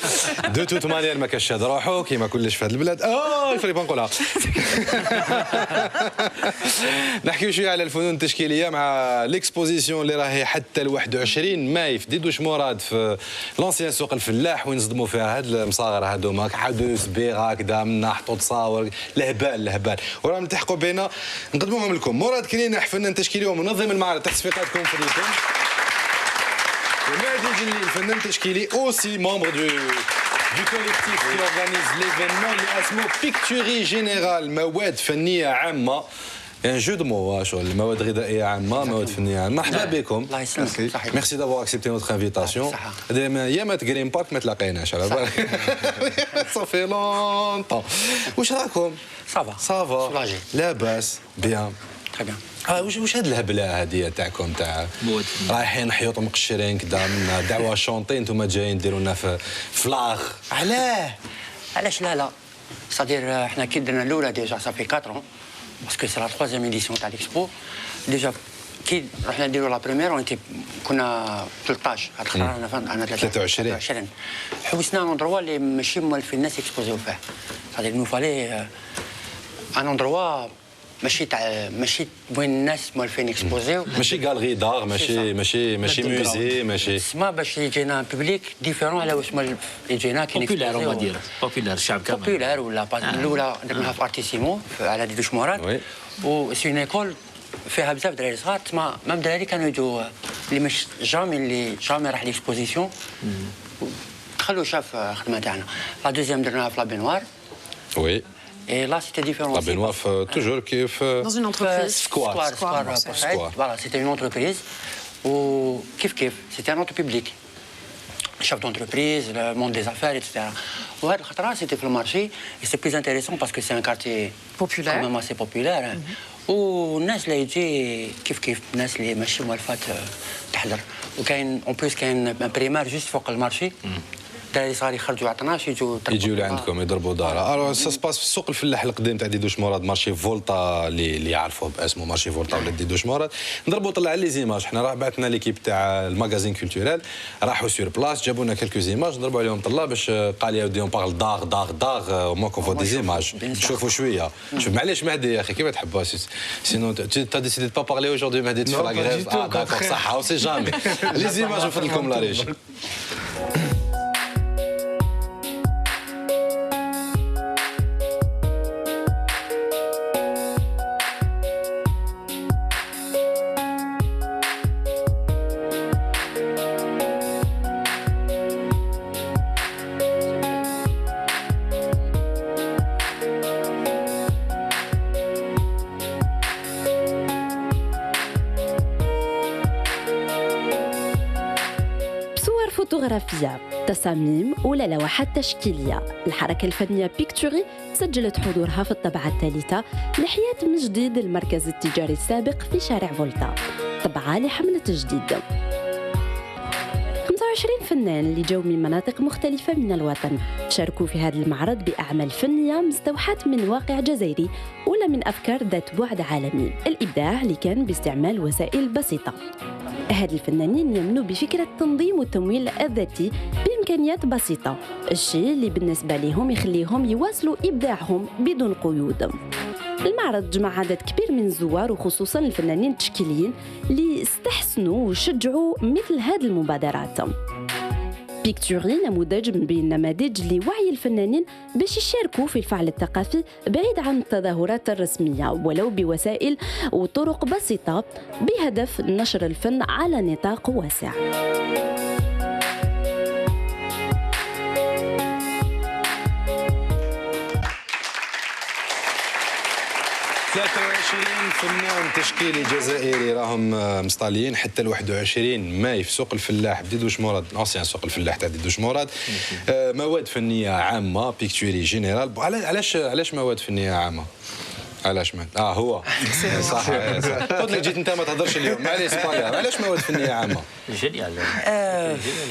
Speaker 1: دو توت مانيير ما كاش هاد روحو كيما كلش في هاد البلاد الفري نقولها نحكيو شويه على الفنون التشكيليه مع ليكسبوزيسيون اللي راهي حتى ل 21 ماي في ديدوش مراد في لونسيان سوق الفلاح وين نصدموا فيها هاد المصاغر هذوما حدوث بيغ هكذا من نحطوا تصاور الهبال وراهم نلتحقوا بينا نقدموهم لكم مراد كنينح فنان تشكيلي ومنظم المعرض تحت صفيقاتكم فريقكم ومهدي الجلي الفنان التشكيلي اوسي ممبر du collectif qui organise l'événement اللي اسمه بيكتوري جينيرال مواد فنيه عامه يعني جو دو مو شغل مواد غذائيه عامه مواد فنيه عامه مرحبا بكم الله يسلمك ميرسي دافوار اكسبتي نوتر انفيتاسيون يامات جرين بارك ما تلاقيناش على بالك صافي لونطون واش راكم صافا لاباس بيان واش هاد الهبله هذه تاعكم تاع رايحين حيوط مقشرين كذا من دعوه شونطي انتم جايين ديروا لنا في فلاغ
Speaker 13: علاش لا صدير احنا كي درنا الاولى ديجا صافي 4 ans باسكو سي لا 3 ايديسيون تاع ليكسبو ديجا كي رحنا نديروا لا بريمير كنا 13 انا 23 حوسنا ان اندروا اللي ماشي موالفين الناس يكسبوزيو فيه صدير نو فالي ان اندروا ماشي وين الناس موالفين اكسبوزيو
Speaker 1: ماشي غالري دار ماشي موزي ماشي
Speaker 13: اسمها باش يجينا بوبليك ديفيرون على واش يجينا كاين
Speaker 10: بوبولار اون دير بوبولار الشعب كامل
Speaker 13: بوبولار ولا الاولى درناها في ارتيسيمو على دي دوش مورات و سي اون ايكول فيها بزاف دراري صغار تما مام دراري كانوا يجوا اللي مش جامي راح ليكسبوزيسيون دخلوا شاف الخدمه تاعنا لا دوزيام درناها في لا بينوار
Speaker 1: وي
Speaker 13: Et là, c'était différent.
Speaker 1: La baignoire, toujours qui est...
Speaker 11: Dans une entreprise.
Speaker 1: Square.
Speaker 13: Voilà, c'était une entreprise où, kif, c'était un autre public. Chef d'entreprise, le monde des affaires, etc. Au Khatra, c'était le marché, et c'est plus intéressant parce que c'est un quartier
Speaker 11: populaire.
Speaker 13: Quand même assez populaire. Où الناس اللي يجي كيف الناس اللي ماشي موالفات تحضر. وكاين en plus كاين un primaire juste فوق المارشي. الدراري صغار يخرجوا 12
Speaker 1: يجيو لعندكم يضربوا دار. الو سا سباس في السوق الفلاح القديم تاع ديدوش مراد مارشي فولتا اللي يعرفوه باسمه مارشي فولتا ولا ديدوش مراد نضربوا طلع لي زيماج. حنا راه بعثنا ليكيب تاع الماغازين كولتورال راحوا سور بلاص جابوا لنا كلكو زيماج نضربوا عليهم طلع باش قال يا ودي اون بارل داغ او مون كون فو دي زيماج نشوفوا شويه. شوف معليش مهدي يا اخي كيف تحبها سينو تا ديسيدي با بارلي اوجوردي مهدي في لا غريف داكور صح سي جامي لي زيماج نفضلكم لا ريج.
Speaker 14: فوتوغرافية، تصاميم ولا لوحات تشكيلية. الحركة الفنية بيكتوري سجلت حضورها في الطبعة الثالثة لحياة من جديد المركز التجاري السابق في شارع فولتا، طبعة لحملة جديد. 25 فنان اللي جاوا من مناطق مختلفة من الوطن شاركوا في هذا المعرض بأعمال فنية مستوحاة من واقع جزائري ولا من أفكار ذات بعد عالمي. الإبداع اللي كان باستعمال وسائل بسيطة. هاد الفنانين يمنوا بفكرة التنظيم والتمويل الذاتي بإمكانيات بسيطة، الشيء اللي بالنسبة لهم يخليهم يواصلوا إبداعهم بدون قيود. المعرض جمع عدد كبير من الزوار وخصوصا الفنانين التشكيليين اللي استحسنوا وشجعوا مثل هذه المبادرات. بيكتوري نموذج من بين النماذج لوعي الفنانين باش يشاركوا في الفعل الثقافي بعيد عن التظاهرات الرسمية ولو بوسائل وطرق بسيطة بهدف نشر الفن على نطاق واسع.
Speaker 1: 23 فنان تشكيلي جزائري راهم مستاليين حتى ل 21 ماي في سوق الفلاح بديدوش مراد، اونسيان سوق الفلاح تاع ديدوش مراد. مواد فنيه عامه بيكتوري جينيرال. علاش مواد فنيه عامه؟ علاش من؟ هو صح قلت لك جيت انت ما تهضرش اليوم معليش سبايا. علاش مواد فنيه عامه؟
Speaker 10: جينيال.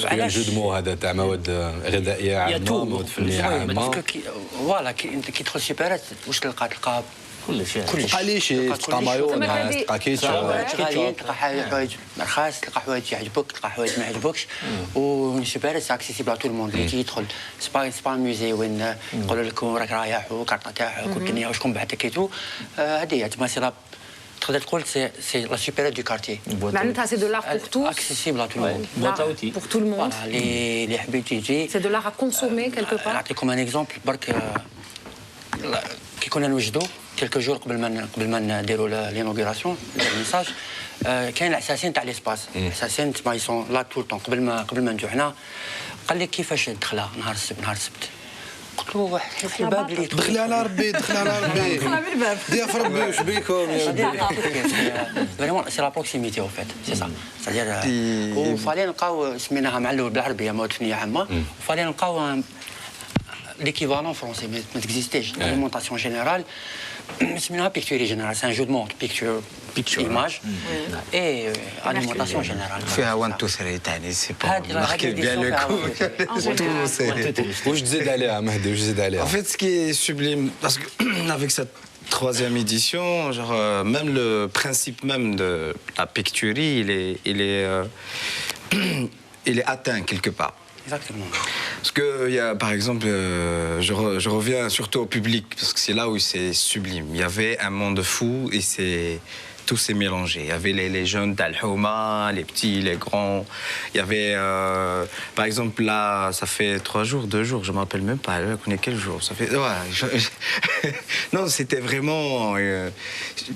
Speaker 1: علاش جو مو هذا تاع مواد غذائيه عامه مواد فنيه عامه.
Speaker 13: فوالا كي تدخل سيبرات واش تلقى
Speaker 1: كل شيء تلقى لي شيء تلقى مايونيز تلقى كيتشاب
Speaker 13: تلقى حوايج رخاص تلقى حوايج يعجبوك تلقى حوايج ما يعجبوكش. ونسيبرات سي اكسيسيبل ا تو الموند اللي كي يدخل سبا ميوزي وين يقولوا لكم راك رايح وكارطه تاعك والدنيا وشكون بعثك كيتو. هذه تما سي تقدر تقول سي لا سوبيريور دو كارتي.
Speaker 11: معناتها سي دو لار بور توس
Speaker 13: اكسيسيبل ا تو الموند
Speaker 11: بور تو الموند
Speaker 13: اللي حبيت يجي
Speaker 11: سي دو لار ا كونسومي كيلكو بار.
Speaker 13: نعطيكم ان اكزومبل برك كي كنا نوجدوا كيلكو جور قبل ما نديروا لينوغوراسيون الميساج كاين الاساسين تاع ليسباس. الاساسين تما يسون لا طول طون قبل ما نجوا هنا. قال لي كيفاش ندخلها نهار السبت قلت له حيت الباب اللي
Speaker 1: دخلي على ربي دخلي على ربي ديا في ربي واش بيكم يا ودي.
Speaker 13: فريمون سي لا بروكسيميتي او فيت سي سا سادير. وفالي نلقاو سميناها مع الاول بالعربيه مواد فنيه عامه وفالي نلقاو l'équivalent français, mais n'existait pas. L'alimentation générale, c'est une picture générale, c'est un jeu de monde, picture image et alimentation générale.
Speaker 15: فيها 1 2 3 تاني سي با ماركي بيان لو كو.
Speaker 1: واش تزيد عليها مهدي واش تزيد عليها؟
Speaker 15: En fait ce qui est sublime parce que avec cette troisième édition, genre même le principe même de la picturie, il est atteint quelque part.
Speaker 13: Exactement.
Speaker 15: Parce que, il y a, par exemple, je reviens surtout au public, parce que c'est là où c'est sublime. Il y avait un monde fou et tout s'est mélangé. Il y avait les jeunes d'Al-Houma, les petits, les grands. Il y avait, par exemple, là, ça fait 3 jours, 2 jours, je ne me rappelle même pas. On est quel jour? Ça fait. Ouais, non, c'était vraiment.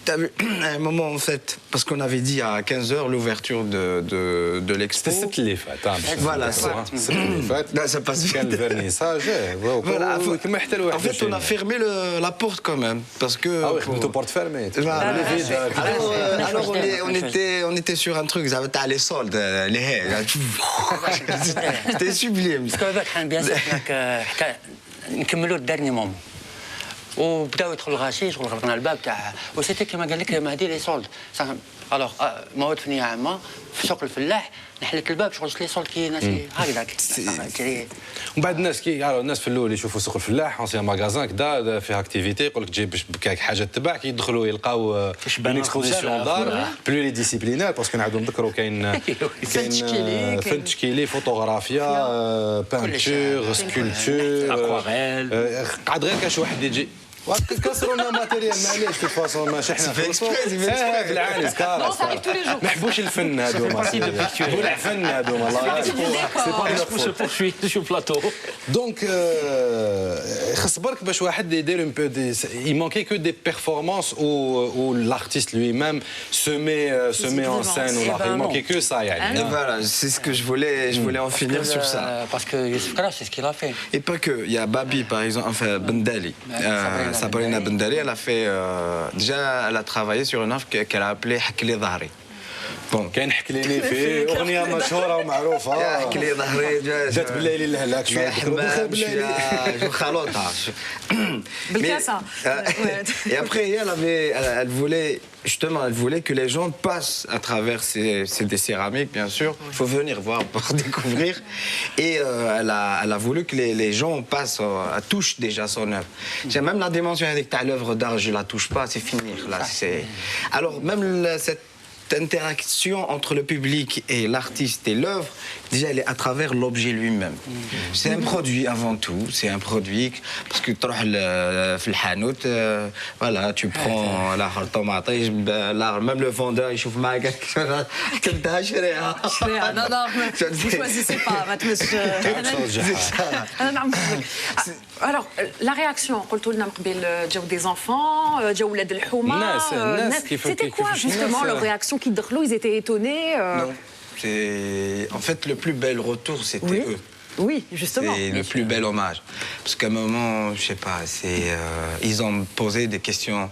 Speaker 15: T'as vu, à un moment, en fait, parce qu'on avait dit à 15h l'ouverture de l'expo.
Speaker 1: C'était les fêtes.
Speaker 15: Voilà,
Speaker 1: ça passe vite. Le vernissage.
Speaker 15: Voilà, en fait, on a fermé la porte quand même. Parce que.
Speaker 1: Ah oui, la porte fermée.
Speaker 15: Alors on était sur un truc, les soldes, les haies. C'était sublime.
Speaker 13: Parce que bien sûr, نكملوا الدرني مومون وبداو يدخلوا الغاشي شغل غلقنا الباب تاع وسيتي كما قال لك مهدي لي سولد الوغ مواد فنيه عامه في سوق الفلاح نحلت الباب شغل لي سولد كي ناس هكذاك
Speaker 1: ومن بعد الناس في الاول يشوفوا سوق الفلاح اونسيان ماغازان كدا فيه اكتيفيتي يقول لك تجيب كاك حاجه تبعك يدخلوا يلقاو اون اكسبوزيسيون دار بلوري ديسيبلينير باسكو نعاودوا نذكروا كاين فن تشكيلي فوتوغرافيا بانتور سكولبتور
Speaker 10: اكواريل
Speaker 1: قعد غير كاش واحد يجي كسروا لنا ماتيريال معليش في فاصون ماشي حنا في العالي ما يحبوش الفن هذوما يحبوا الفن هذوما والله
Speaker 10: سي بور شو بلاطو
Speaker 1: دونك خص برك باش واحد يدير un peu il manquait que des performances où l'artiste lui-même se met en scène il manquait que ça يعني.
Speaker 15: Voilà, c'est ce que je voulais en finir sur ça.
Speaker 13: Parce que Youssef Kara, c'est ce qu'il a fait.
Speaker 15: Et pas que, il y a Babi par exemple, enfin Bendali. Sabrina Bendali, elle a fait déjà, elle a travaillé sur une œuvre qu'elle a appelée Hakli Dhahri.
Speaker 1: بون كاين حكليني فيه اغنيه مشهوره ومعروفه
Speaker 15: يا حكلي ظهري
Speaker 1: جات بالليل لهلاك
Speaker 15: شويه حمام شويه خلوطه
Speaker 11: بالكاسه.
Speaker 15: Et après elle voulait justement que les gens passent à travers des céramiques bien sûr. Il faut venir voir pour découvrir. Et elle a voulu que les gens passent touchent déjà son œuvre. J'ai même la dimension avec l'œuvre d'art, je la touche pas, c'est finir là. Alors même cette interaction entre le public et l'artiste et l'œuvre, déjà elle est à travers l'objet lui-même. C'est un produit avant tout, c'est un produit parce que tu vas في الحانوت voilà, tu prends la tomate, même le vendeur il chauffe معك كنتها شريها
Speaker 11: non vous choisissez pas ما تمش انا نعم. Alors la réaction قلتوا لنا من قبل جاو des enfants جاو ولاد الحومه
Speaker 1: الناس
Speaker 11: c'était quoi justement leur réaction qui دخلوا ils étaient étonnés
Speaker 15: Non, en fait le plus bel retour c'était eux.
Speaker 11: Oui, justement.
Speaker 15: C'est le plus bel hommage. Parce qu'à un moment, je sais pas, ils ont posé des questions.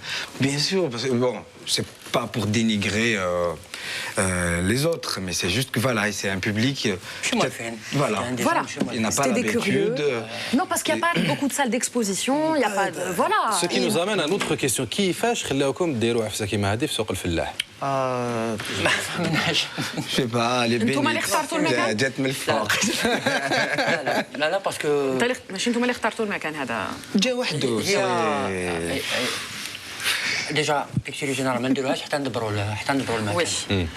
Speaker 15: Bien sûr, parce que bon, c'est pas pour dénigrer les autres, mais c'est juste que voilà, c'est un public. Voilà. Il n'a pas l'habitude.
Speaker 11: Non, parce qu'il n'y a pas beaucoup de salles d'exposition, il n'y a pas de. Voilà.
Speaker 1: Ce qui nous amène à une autre question. كيفاش خلاوكم ديروا عفسه كيما هذه في سوق الفلاح؟
Speaker 15: Je sais pas, les
Speaker 11: انتم اللي اخترتوا المكان؟
Speaker 15: جات من الفوق.
Speaker 13: لا باسكو
Speaker 11: ماشي انتم اللي اخترتوا المكان هذا؟
Speaker 15: جا وحده.
Speaker 13: ديجا بيكتوري جينيرال ما نديروهاش حتى ندبروا المكان.
Speaker 11: وي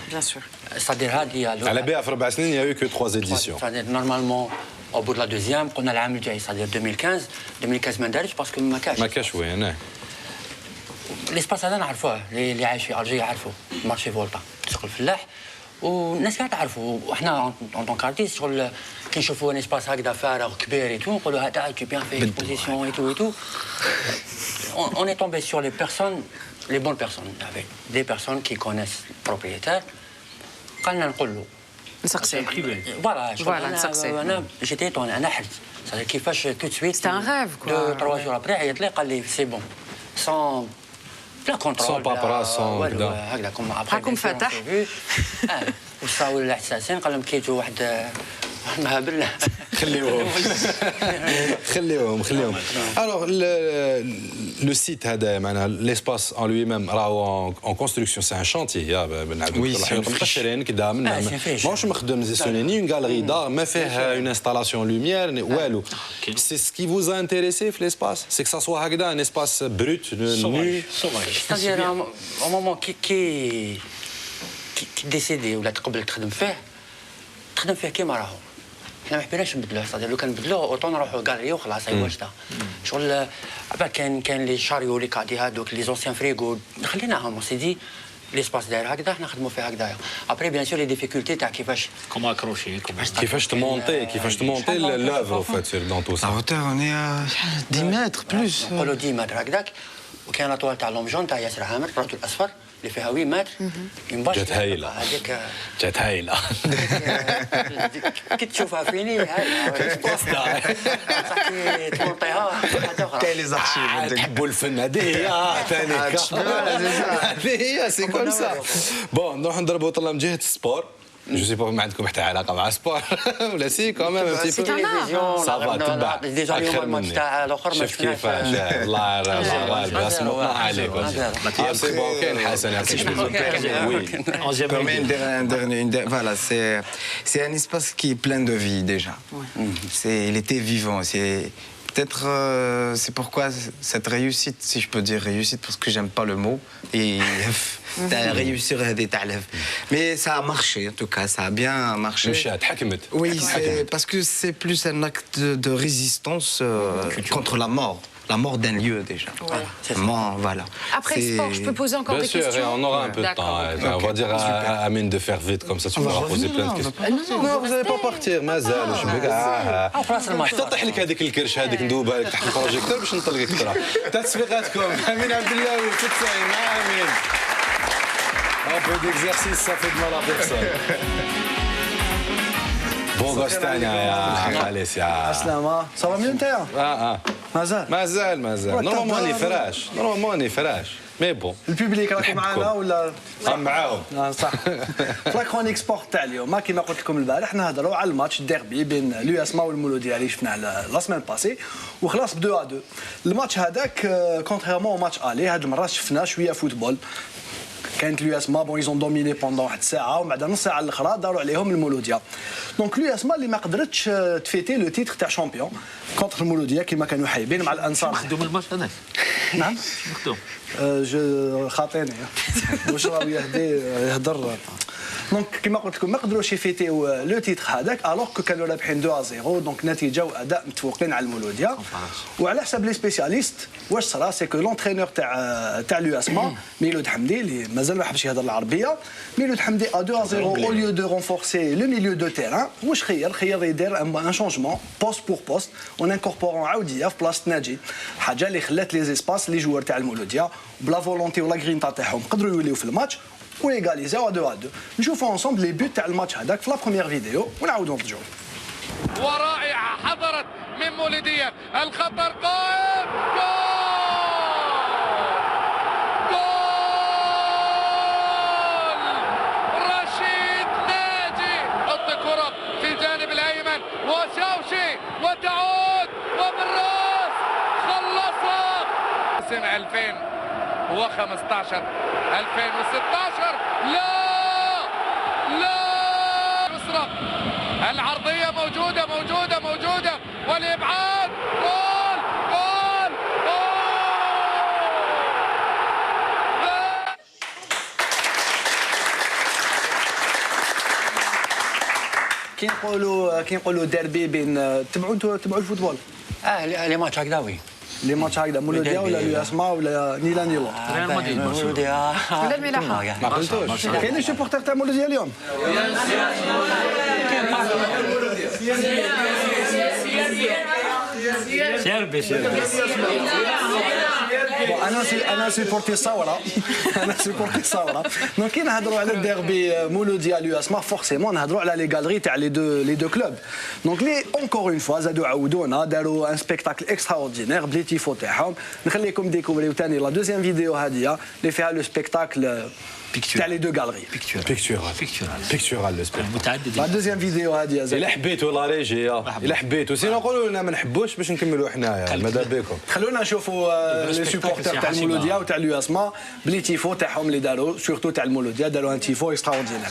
Speaker 11: بيان سور.
Speaker 13: صدير هذه
Speaker 1: على بها في 4 سنين يا eu que 3 éditions.
Speaker 13: صدير نورمالمون au bout de la deuxième قلنا العام الجاي صدير 2015 ما ندارش باسكو ما كاش
Speaker 1: وين
Speaker 13: ليسباس هذا نعرفوه اللي عايش في الجي يعرفوه مارشي فولتا سوق الفلاح والناس كاع تعرفوا وحنا اون طونك ارتيست شغل كي نشوفوا ان اسباس هكذا فارغ كبير اي تو نقولوا هذا tu bien fait exposition et tout on est tombé sur les personnes les bonnes personnes avec des personnes qui connaissent le propriétaire قالنا نقول له
Speaker 11: نسقسي
Speaker 13: فوالا نسقسي انا جيتي ايطوني انا حلت كيفاش تو سويت
Speaker 11: سي ان ريف
Speaker 13: كوا 3 jours après عيط لي قال لي سي بون sans لا كونترول
Speaker 1: sans paperasse sans
Speaker 13: هكذا راكم
Speaker 11: فاتح
Speaker 13: وصاوا الاحساسين قال لهم كيجوا واحد مهابل
Speaker 1: خليوهم alors le site هذا معناها l'espace en lui-même راهو en construction c'est un chantier
Speaker 15: oui
Speaker 1: مقشرين كذا ماهوش مخدوم زي une galerie d'art ما فيه une installation lumière والو c'est ce qui vous a intéressé في l'espace c'est que ça soit هكذا un espace brut nu
Speaker 13: c'est-à-dire au moment qui décédé ولا تقبل تخدم فيه كيما راهو احنا ما حبيناش نبدلوه صدير لو كان نبدلوه اوطون نروحوا غالري وخلاص اي واش شغل بعد كان لي شاريو لي كادي هذوك لي زونسيان فريغو خليناهم سيدي ليسباس داير هكذا احنا نخدموا فيه هكذايا ابري بيان سور لي ديفيكولتي تاع كيفاش
Speaker 1: تمونتي لافر فات دون تو سا
Speaker 15: هوتور اون 10 متر بلوس
Speaker 13: نقولوا 10 متر هكذاك وكان اطوال تاع لومجون تاع ياسر عامر الرجل الاصفر اللي فيها 8 متر
Speaker 1: جات هايله
Speaker 13: هذيك
Speaker 1: جات هايله
Speaker 13: كي تشوفها فيني هايله تمونطيها
Speaker 15: كاين لي زارشيف
Speaker 1: تحبوا الفن هذه هي ثاني هذه هي سي كوم سا بون نروحوا نضربوا طلع من جهه السبور جو سي با ما عندكم حتى علاقه مع السبور ولا سي كوميم ان بتي بو صافا تبع
Speaker 13: ديجا اليوم الماتش تاع الاخر ما
Speaker 1: شفت كيفاش الله غالب اسمو عليكم سي بون كاين حسن
Speaker 15: Voilà, c'est un espace qui est plein de vie déjà. Il était vivant. Peut-être c'est pourquoi cette réussite, si je peux dire réussite, parce que j'aime pas le mot, et réussir des talents. Mais ça a marché, en tout cas, ça a bien marché. Oui, parce que c'est plus un acte de résistance contre la mort. La mort d'un lieu déjà. Voilà.
Speaker 11: Après le sport, je peux poser encore des questions.
Speaker 1: Bien sûr, on aura un peu de temps. On va dire à Amine de faire vite, comme ça tu pourras poser plein de questions. Non, vous n'allez pas partir, مازال واش بك تطيح لك هذيك الكرش هذيك ندوبها لك تحت البروجيكتور باش نطلقك ترى. تاع تسويقاتكم امين عبد الله وتتسعي مع امين. Un peu d'exercice, ça fait de mal à personne. بوغوس تاعنا يا خالص يا
Speaker 16: سلامة صافا مين نتايا؟
Speaker 1: مازال نورمالمون فراش مي بون
Speaker 16: البوبليك راكم معنا ولا
Speaker 1: معاهم
Speaker 16: صح في لا كرونيك سبور تاع اليوم كيما قلت لكم البارح نهضروا على الماتش الديربي بين لو اسما والمولوديه اللي شفناه لا سيمين باسي وخلاص ب 2-2 الماتش هذاك كونتريرمون ماتش الي هاد المره شفنا شويه فوتبول كانت لو اسما بون ايزون دوميني بوندون واحد الساعه ومن بعد نص ساعه الاخرى داروا عليهم المولوديه دونك لو اسما اللي ما قدرتش تفيتي لو تيتر تاع شامبيون كونتر المولوديه كما كانوا حايبين مع الانصار
Speaker 10: مخدوم الماتش هذاك
Speaker 16: نعم
Speaker 10: مخدوم
Speaker 16: جو خاطيني واش راه يهضر دونك كما قلت لكم ما قدروش يفيتيو لو تيتر هذاك الوغ كو كانوا رابحين 2-0 دونك نتيجه واداء متفوقين على المولوديه وعلى حسب لي سبيسياليست واش صرا سي كو لونترينور تاع لو اسما ميلود حمدي اللي مازال ما حبش يهضر العربيه ميلود حمدي ا 2-0 او ليو دو رونفورسي لو ميليو دو تيران واش خير يدير ان شونجمون بوست بور بوست اون انكوربورون عاوديه في بلاصه ناجي حاجه اللي خلات لي زيسباس لي جوار تاع المولوديه بلا فولونتي ولا غرينتا تاعهم قدروا يوليو في الماتش ويغاليزيو 2-2 نشوفوا انصومبل لي بوت تاع الماتش هذاك في لا بروميير فيديو ونعاودوا نرجعوا
Speaker 17: ورائعه حضرت من مولوديه الخطر قائم جول رشيد ناجي حط كره في الجانب الايمن وشاوشي وتعود وبالراس خلصها سنه 2015 2016 لا يسرى العرضية موجودة والإبعاد جول
Speaker 16: كي نقولوا ديربي بين تبعوا الفوتبول
Speaker 13: لي ماتش هكذا وي
Speaker 16: لي ماتش هكذا مولوديه ولا لو اسما ولا نيلا
Speaker 13: ريال مدريد مولوديه
Speaker 11: ولا الملاحه
Speaker 16: ما قلتوش كاين لي سوبورتر تاع مولوديه اليوم
Speaker 10: سيربي
Speaker 16: انا سيبورتي الثوره دونك كي نهضروا على الديربي مولوديه لو اسما فورسيمون نهضروا على لي غالري تاع لي دو كلوب دونك لي اونكور اون فوا زادوا عاودونا داروا ان سبيكتاكل اكسترا اوردينير بلي تيفو تاعهم نخليكم ديكوفريو ثاني لا دوزيام فيديو هذه اللي فيها لو سبيكتاكل تاع لي دو غالري
Speaker 1: بيكتورال لو
Speaker 10: متعدد
Speaker 16: لا دوزيام فيديو هذه
Speaker 1: الا حبيتوا لا ريجي الا حبيتوا سينو نقولوا لنا ما نحبوش باش نكملوا حنايا ماذا بكم
Speaker 16: خلونا نشوفوا لي سوبورتر تاع المولوديه وتاع لو اسما بلي تيفو تاعهم اللي داروا سورتو تاع المولوديه داروا ان تيفو اكسترا اوردينير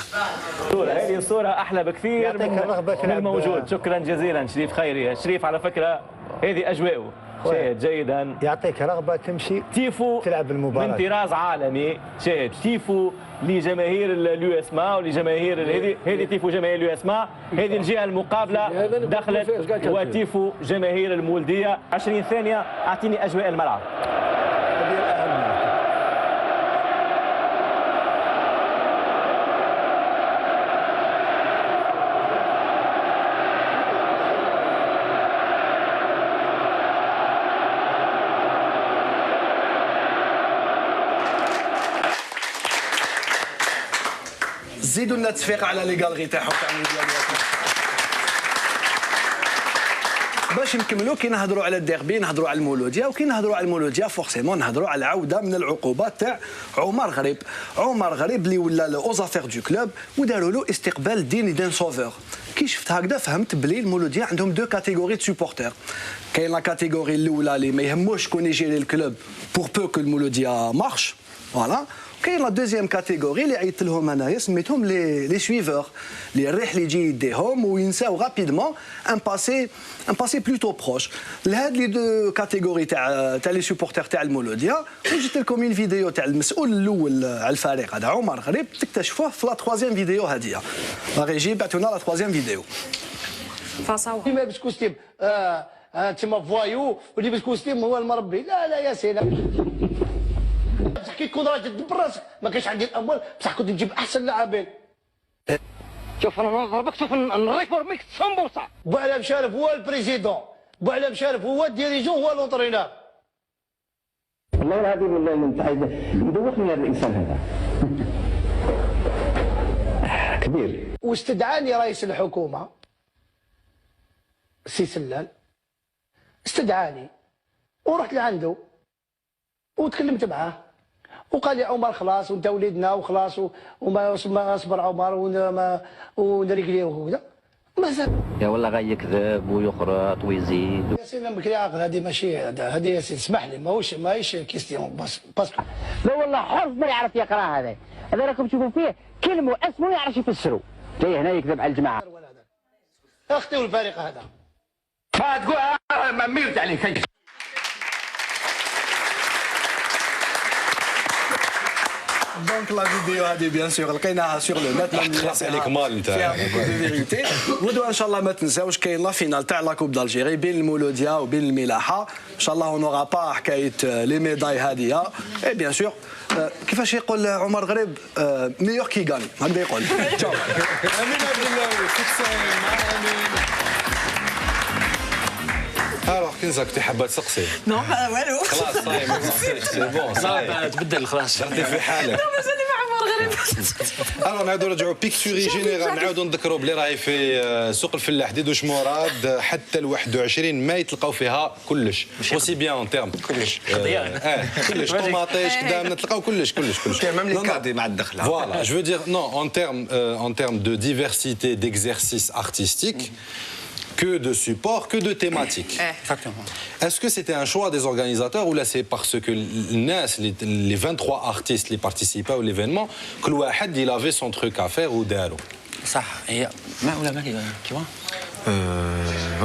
Speaker 18: هذه الصوره احلى بكثير من الموجود شكرا جزيلا شريف خيري شريف على فكره هذه اجواءه شاهد جيدا
Speaker 19: يعطيك رغبه تمشي
Speaker 18: تيفو
Speaker 19: تلعب المباراه
Speaker 18: من طراز عالمي. شاهد تيفو لجماهير اليو اس ما ولجماهير هذه تيفو جماهير اليو اس ما. هذه الجهه المقابله دخلت وتيفو جماهير المولديه. 20 ثانيه اعطيني اجواء الملعب.
Speaker 16: زيدوا لنا التصفيق على لي غالغي تاعهم تاع باش نكملوا. كي نهضروا على الديربي نهضروا على المولوديه، وكي نهضروا على المولوديه فورسيمون نهضروا على عوده من العقوبات تاع عمر غريب. عمر غريب اللي ولا اوزافير دو كلوب وداروا له استقبال ديني دان سوفور. كي شفت هكذا فهمت بلي المولوديه عندهم دو كاتيجوري دو سوبورتر. كاين لا كاتيجوري الاولى اللي ما يهموش شكون يجيري الكلوب بور بو كو المولوديه مارش فوالا. كاين لا دوزيام كاتيجوري اللي عيطت لهم انايا سميتهم لي سويفور اللي الريح اللي يجي يديهم وينساو رابيدمون ان باسي بلوتو بروش. لهاد لي دو كاتيجوري تاع لي سوبورتر تاع المولوديه وجدت لكم اون فيديو تاع المسؤول الاول على الفريق هذا عمر غريب تكتشفوه في لا تروازيام فيديو هذه. لا ريجي بعثونا لا تروازيام فيديو.
Speaker 11: فاصاو
Speaker 20: ما بسكوستيم تما فوايو واللي بسكوستيم هو المربي. لا يا سيدي بصح كي تكون راجل تدبر راسك ما كاينش عندي الاموال بصح كنت نجيب احسن لاعبين. شوف انا نضربك شوف نريفورميك 100%. بوعلى مشارف هو البريزيدون، بوعلى مشارف هو الديريجون هو لونطرينور.
Speaker 21: والله العظيم والله انت يدوخني هذا الانسان هذا كبير.
Speaker 20: واستدعاني رئيس الحكومه سي سلال، استدعاني ورحت لعنده وتكلمت معاه وقال لي عمر خلاص وانت وليدنا وخلاص وما صبر عمر ونريقليه وكذا مازال.
Speaker 21: يا والله غا يكذب ويخرط ويزيد.
Speaker 20: يا سيدي بكري عاقل هذه ماشي هذه يا سيدي اسمح لي ماهيش كيستيون باسكو
Speaker 21: لا والله حرف ما يعرف يقرا. هذا راكم تشوفوا فيه كلمه اسمه يعرف يفسروا. جاي هنا يكذب على الجماعه.
Speaker 20: اختي والفريق هذا
Speaker 21: ما تقول ما ميرت عليك.
Speaker 16: دونك لا فيديو هذه بيان سور لقيناها سور لو نت.
Speaker 1: خلاص عليك مال انت
Speaker 16: فيريتي. ودوا ان شاء الله ما تنساوش كاين لا فينال تاع لا كوب دالجيري بين المولوديه وبين الملاحه. ان شاء الله اون اورا با حكايه لي ميداي هذه. اي بيان سور كيفاش يقول عمر غريب ميور كي غاني هكذا يقول.
Speaker 1: امين عبد الله الوغ كي كنتي حابه تسقسي؟
Speaker 2: نو والو
Speaker 1: خلاص صاي ما تسقسيش سي بون صاي
Speaker 10: تبدل خلاص
Speaker 1: درتي في حالك.
Speaker 2: لا مازال مع عمر غريب.
Speaker 1: الوغ نعاودوا نرجعوا بيكتوري جينيرال نعاودوا نذكروا بلي راهي في سوق الفلاح ديدوش مراد حتى ال 21 ماي تلقاو فيها كلش اوسي بيان اون تيرم
Speaker 10: كلش
Speaker 1: كلش طوماطيش كذا نتلقاو كلش.
Speaker 15: ميم لي كادي مع الدخله.
Speaker 1: فوالا جو دير نو en termes de diversité d'exercices artistiques que de support, que de thématiques.
Speaker 13: Exactement.
Speaker 1: Est-ce que c'était un choix des organisateurs ou là c'est parce que les 23 artistes qui participaient à l'événement, que l'ouahad il avait son truc à faire ou d'alo?
Speaker 13: Ça, et tu vois.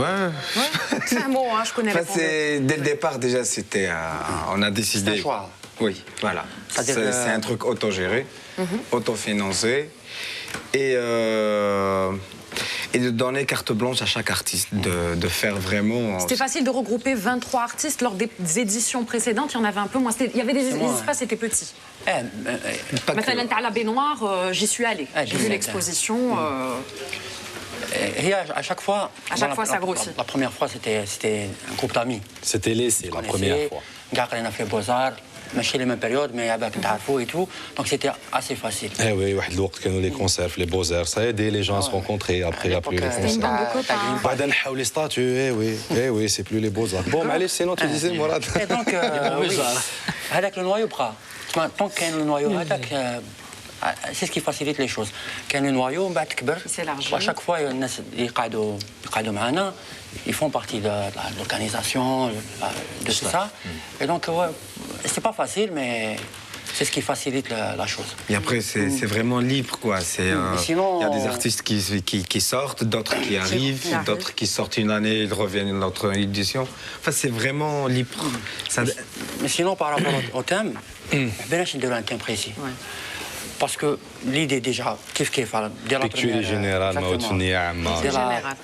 Speaker 15: Ouais.
Speaker 11: C'est un mot, hein, je connais pas.
Speaker 15: Dès le départ déjà c'était, on a décidé.
Speaker 13: C'est un choix.
Speaker 15: Oui, voilà. C'est un truc autogéré, autofinancé et de donner carte blanche à chaque artiste, de faire vraiment...
Speaker 11: C'était facile de regrouper 23 artistes lors des éditions précédentes, il y en avait un peu moins. Il y avait des espaces étaient petits. Maintenant, à la baignoire, j'y suis allée. J'ai vu l'exposition.
Speaker 13: Et à chaque fois,
Speaker 11: ça grossit.
Speaker 13: La première fois, c'était un groupe d'amis.
Speaker 1: C'était laissé la première fois.
Speaker 13: On a fait Beaux-Arts. ماشي les mêmes périodes mais عباك نتعرفوا et tout donc c'était assez facile.
Speaker 1: Eh oui, واحد الوقت كانوا les concerts les beaux-arts ça aidait les gens à se rencontrer après il y a plus les concerts. بعد نحاو les statues eh oui c'est plus les beaux-arts. Bon معليش sinon tu disais Mourad.
Speaker 13: Et donc هذاك le noyau بقى tant كاين le noyau هذاك c'est ce qui facilite les choses. كاين le noyau من بعد تكبر à chaque fois الناس اللي يقعدوا معنا ils font partie de l'organisation, de tout ça. Et donc, ouais, c'est pas facile, mais C'est ce qui facilite la chose.
Speaker 15: Et après, c'est vraiment libre, quoi.
Speaker 13: Sinon,
Speaker 15: il y a des artistes qui sortent, d'autres qui arrivent, d'autres qui sortent une année, ils reviennent une autre édition. Enfin, c'est vraiment libre.
Speaker 13: Mais sinon, par rapport au thème, je vais un thème précis. Parce que l'idée déjà, dès la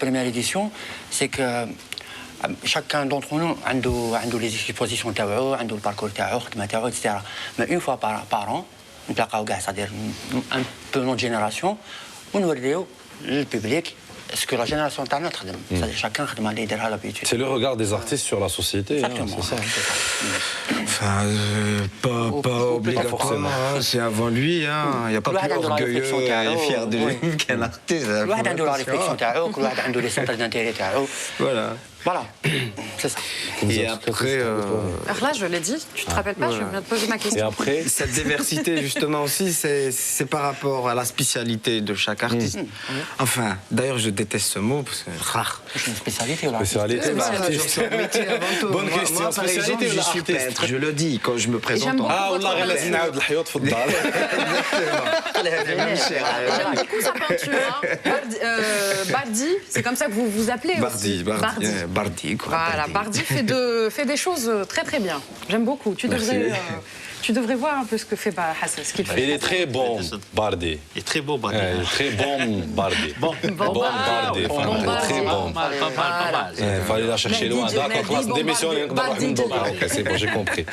Speaker 13: première édition, c'est que chacun d'entre nous a les expositions, a le parcours, etc. Mais une fois par an, c'est-à-dire un peu notre génération, on nous dit le public ce que la génération internet c'est-à-dire chacun a l'habitude.
Speaker 1: C'est le regard des artistes sur la société.
Speaker 13: Exactement.
Speaker 1: C'est ça.
Speaker 15: Enfin, pas obligatoirement. C'est avant lui. Il n'y a pas plus orgueilleux et fier de lui qu'un artiste.
Speaker 13: كل واحد عنده la réflexion تاعو, كل واحد عنده les centres d'intérêt تاعو. Voilà, c'est ça.
Speaker 15: Et après...
Speaker 11: Là, je l'ai dit, tu te rappelles pas, je viens de poser ma question.
Speaker 1: Et après,
Speaker 15: cette diversité, justement, aussi, c'est par rapport à la spécialité de chaque artiste. Enfin, d'ailleurs, je déteste ce mot, parce que...
Speaker 13: C'est une spécialité, là.
Speaker 1: Spécialité, bonne question.
Speaker 15: Moi, par exemple, je suis peintre, je le dis quand je me présente.
Speaker 1: Ah, والله لازم نعاود الحيوط في الدار.
Speaker 11: J'aime beaucoup sa peinture. Bardi, c'est comme ça que vous vous appelez aussi.
Speaker 15: Bardi, quoi.
Speaker 11: Voilà, Bardi fait des choses très très bien. J'aime beaucoup. Tu devrais voir un peu ce que fait Hassan, ce qu'il fait.
Speaker 1: Il est très bon, Bardi.
Speaker 10: Il est très beau, Bardi.
Speaker 1: Il est très bon, Bardi.
Speaker 10: Bon
Speaker 1: Bardi. Très bon.
Speaker 10: Pas mal.
Speaker 1: Il fallait la chercher loin. D'accord, classe d'émission. C'est bon, j'ai compris.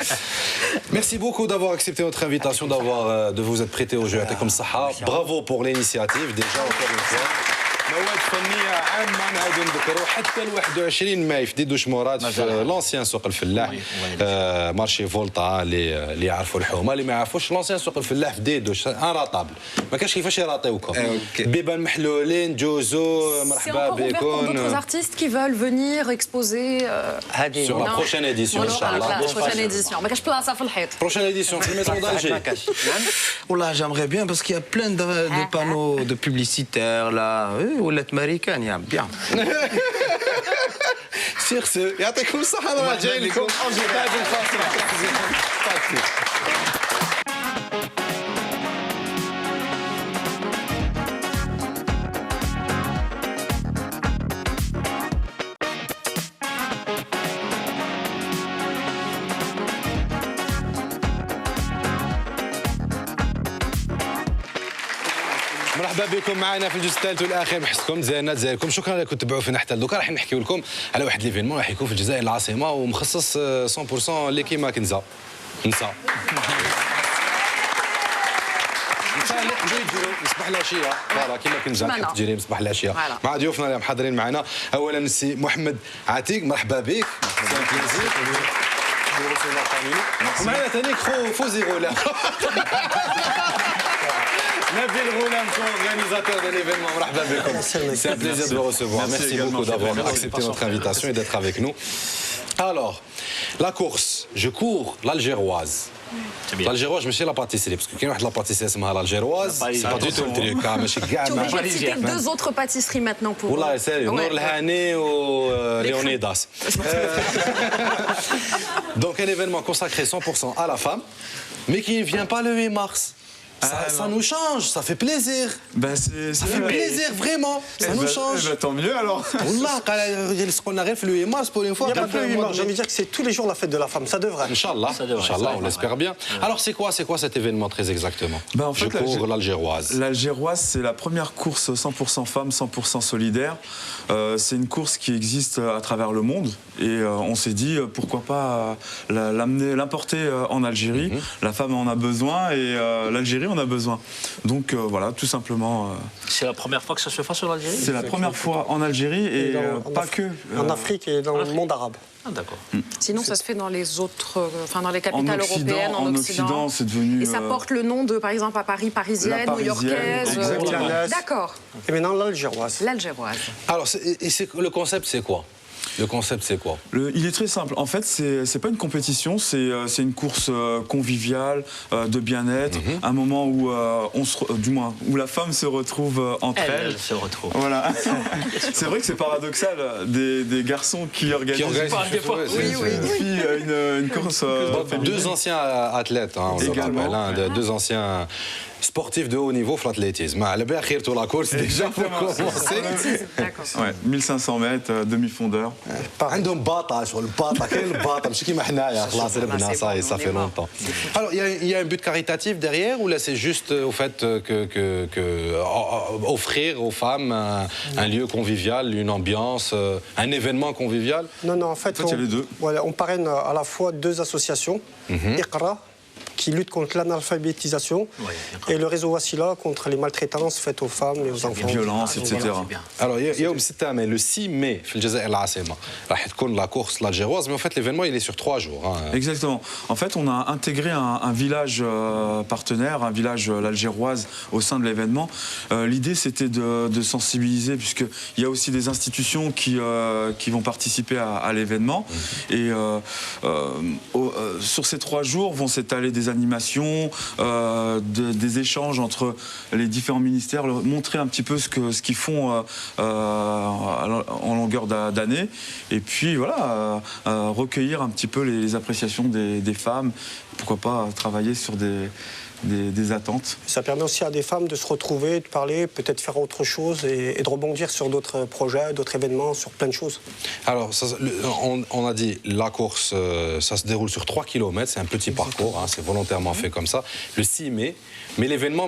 Speaker 1: Merci beaucoup d'avoir accepté notre invitation, de vous être prêté au jeu. Comme ça, bravo pour l'initiative. Déjà, encore une fois. مواد فنيه عامه نعاودوا نذكروا حتى ال 21 ماي في ديدو شمورات في لونسيان سوق الفلاح مارشي فولتا اللي يعرفوا الحومه اللي ما يعرفوش لونسيان سوق الفلاح في ديدو ان راطابل ما كاش كيفاش يراطيوكم بيبان محلولين جوزو مرحبا بكم.
Speaker 11: D'autres artistes qui veulent venir exposer
Speaker 1: sur la prochaine édition inchallah.
Speaker 11: La prochaine édition ما كاش بلاصه في الحيط.
Speaker 1: Prochaine édition في المترو d'Alger.
Speaker 15: Voilà, j'aimerais bien parce qu'il y a plein de panneaux de publicitaires là. ولات ماريكان bien.
Speaker 1: Sur ce, يعطيكم الصحة راجعين لكم بعد الفاصل. مرحبا بكم معنا في الجزء الثالث والاخير بحسكم زينات شكرا لكم تتبعوا فينا حتى دوكا راح نحكيو لكم على واحد ليفينمون راح يكون في الجزائر العاصمه ومخصص 100% لكيما كنزه نساء اللي يحبوا يجروا مصباح العشيه فوالا كيما كنزه تحب تجري مصباح العشيه مع ضيوفنا اللي حاضرين معنا اولا السي محمد عتيق مرحبا بك ومعنا ثاني فوزي غولا Nabil Roulam, organisateur de l'événement. C'est un plaisir de vous recevoir. Merci beaucoup d'avoir accepté notre invitation et d'être avec nous. Alors, la course, je cours l'Algéroise. L'Algéroise, je me suis la pâtisserie, parce que quand la pâtisserie, c'est l'Algéroise, c'est pas du tout le truc.
Speaker 11: Tu es obligé de citer deux autres pâtisseries maintenant pour...
Speaker 1: Wallah, sérieux, Nour Lhani ou Léonidas. Donc, un événement consacré 100% à la femme, mais qui ne vient pas le 8 mars. Ça nous change, ça fait plaisir. Ça fait plaisir, vraiment. Ça nous change.
Speaker 19: Tant mieux alors.
Speaker 1: Wallah, ce qu'on arrive le 8 mars pour une fois.
Speaker 19: Il n'y a pas que le 8 mars, j'ai envie de dire que c'est tous les jours la fête de la femme, ça devrait.
Speaker 1: Inch'Allah, on l'espère bien. Alors c'est quoi cet événement très exactement?
Speaker 19: En fait,
Speaker 1: je cours l'Algéroise.
Speaker 19: L'Algéroise, c'est la première course 100% femmes, 100% solidaire. C'est une course qui existe à travers le monde et on s'est dit pourquoi pas l'importer en Algérie. La femme en a besoin et l'Algérie en a besoin. Donc voilà, tout simplement.
Speaker 10: C'est la première fois que ça se fait sur l'Algérie?
Speaker 19: C'est la première fois en Algérie et pas que.
Speaker 16: En Afrique et dans le monde arabe.
Speaker 10: Ah, d'accord.
Speaker 11: Sinon, ça se fait dans les autres, dans les capitales européennes, en Occident.
Speaker 19: C'est devenu.
Speaker 11: Et ça porte le nom de, par exemple, à Paris, parisienne, new-yorkaise.
Speaker 19: Exactement.
Speaker 11: D'accord.
Speaker 16: Et maintenant, l'Algéroise.
Speaker 11: L'Algéroise.
Speaker 1: Alors, le concept, c'est quoi? Le concept, c'est quoi?
Speaker 19: Il est très simple. En fait, c'est pas une compétition, c'est une course conviviale, de bien-être, un moment où où la femme se retrouve entre elles.
Speaker 10: Elle se retrouve.
Speaker 19: Voilà. C'est vrai que c'est paradoxal, des garçons qui organisent une course.
Speaker 1: Deux anciens athlètes, hein, on le rappelle, hein, deux anciens sportifs de haut niveau في l'athlétisme. على بالك خيرتو la course déjà pour commencer.
Speaker 19: Ouais, 1500 mètres, demi-fondeur.
Speaker 1: عندهم باطا شغل الباطا كاين الباطا ماشي كيما حنايا خلاص ربنا ça fait longtemps. Alors il y a un but caritatif derrière ou là c'est juste au fait que offrir aux femmes un lieu convivial, une ambiance, un événement convivial?
Speaker 3: Non, en fait
Speaker 19: il y a les deux.
Speaker 3: Voilà, on parraine à la fois deux associations, Iqra, qui lutte contre l'analphabétisation, et le réseau Wassila contre les maltraitances faites aux femmes et aux enfants.
Speaker 19: Violence, etc.
Speaker 1: Alors, يوم 6 mai, le 6 mai, في الجزائر العاصمة, راح تكون la course l'algéroise, mais en fait l'événement il est sur 3 jours. Hein.
Speaker 19: Exactement. En fait, on a intégré un village partenaire, un village l'algéroise au sein de l'événement. L'idée c'était de sensibiliser, puisqu'il y a aussi des institutions qui vont participer à l'événement. Et sur ces 3 jours vont s'étaler des animations, des échanges entre les différents ministères, montrer un petit peu ce qu'ils font en longueur d'année, et puis voilà, recueillir un petit peu les appréciations des femmes, pourquoi pas travailler sur des attentes.
Speaker 3: Ça permet aussi à des femmes de se retrouver, de parler, peut-être faire autre chose et de rebondir sur d'autres projets, d'autres événements, sur plein de choses.
Speaker 1: Alors, on a dit la course, ça se déroule sur 3 km, c'est un petit parcours, hein, c'est volontairement fait comme ça, le 6 mai. Mais l'événement,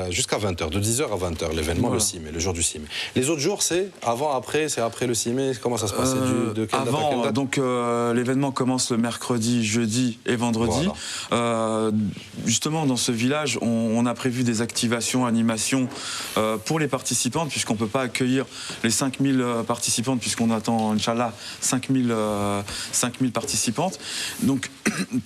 Speaker 1: jusqu'à 20h, de 10h à 20h, l'événement, le 6 mai, le jour du 6 mai. Les autres jours, c'est avant, après, c'est après le 6 mai, comment ça se passe?
Speaker 19: Avant, donc l'événement commence le mercredi, jeudi et vendredi. Voilà. Justement, dans ce village, on a prévu des activations, animations pour les participantes, puisqu'on ne peut pas accueillir les 5000 participantes, puisqu'on attend, Inch'Allah, 5000 participantes. Donc,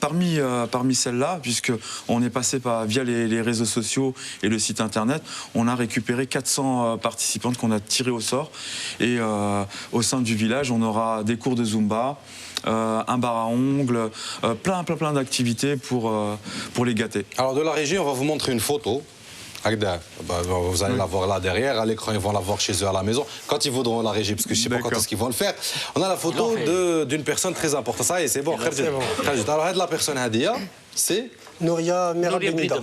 Speaker 19: parmi celles-là, puisqu'on est passé via les réseaux sociaux et le site internet, on a récupéré 400 participantes qu'on a tirées au sort. Et au sein du village, on aura des cours de Zumba, un bar à ongles, plein d'activités pour les gâter.
Speaker 1: Alors de la régie, on va vous montrer une photo. Vous allez la voir là derrière, à l'écran, ils vont la voir chez eux à la maison, quand ils voudront la régie, parce que je ne sais pas quand est-ce qu'ils vont le faire. On a la photo d'une personne très importante. Ça y est, c'est bon. Alors, la personne Hadia, c'est
Speaker 3: Nouria Merah Benida.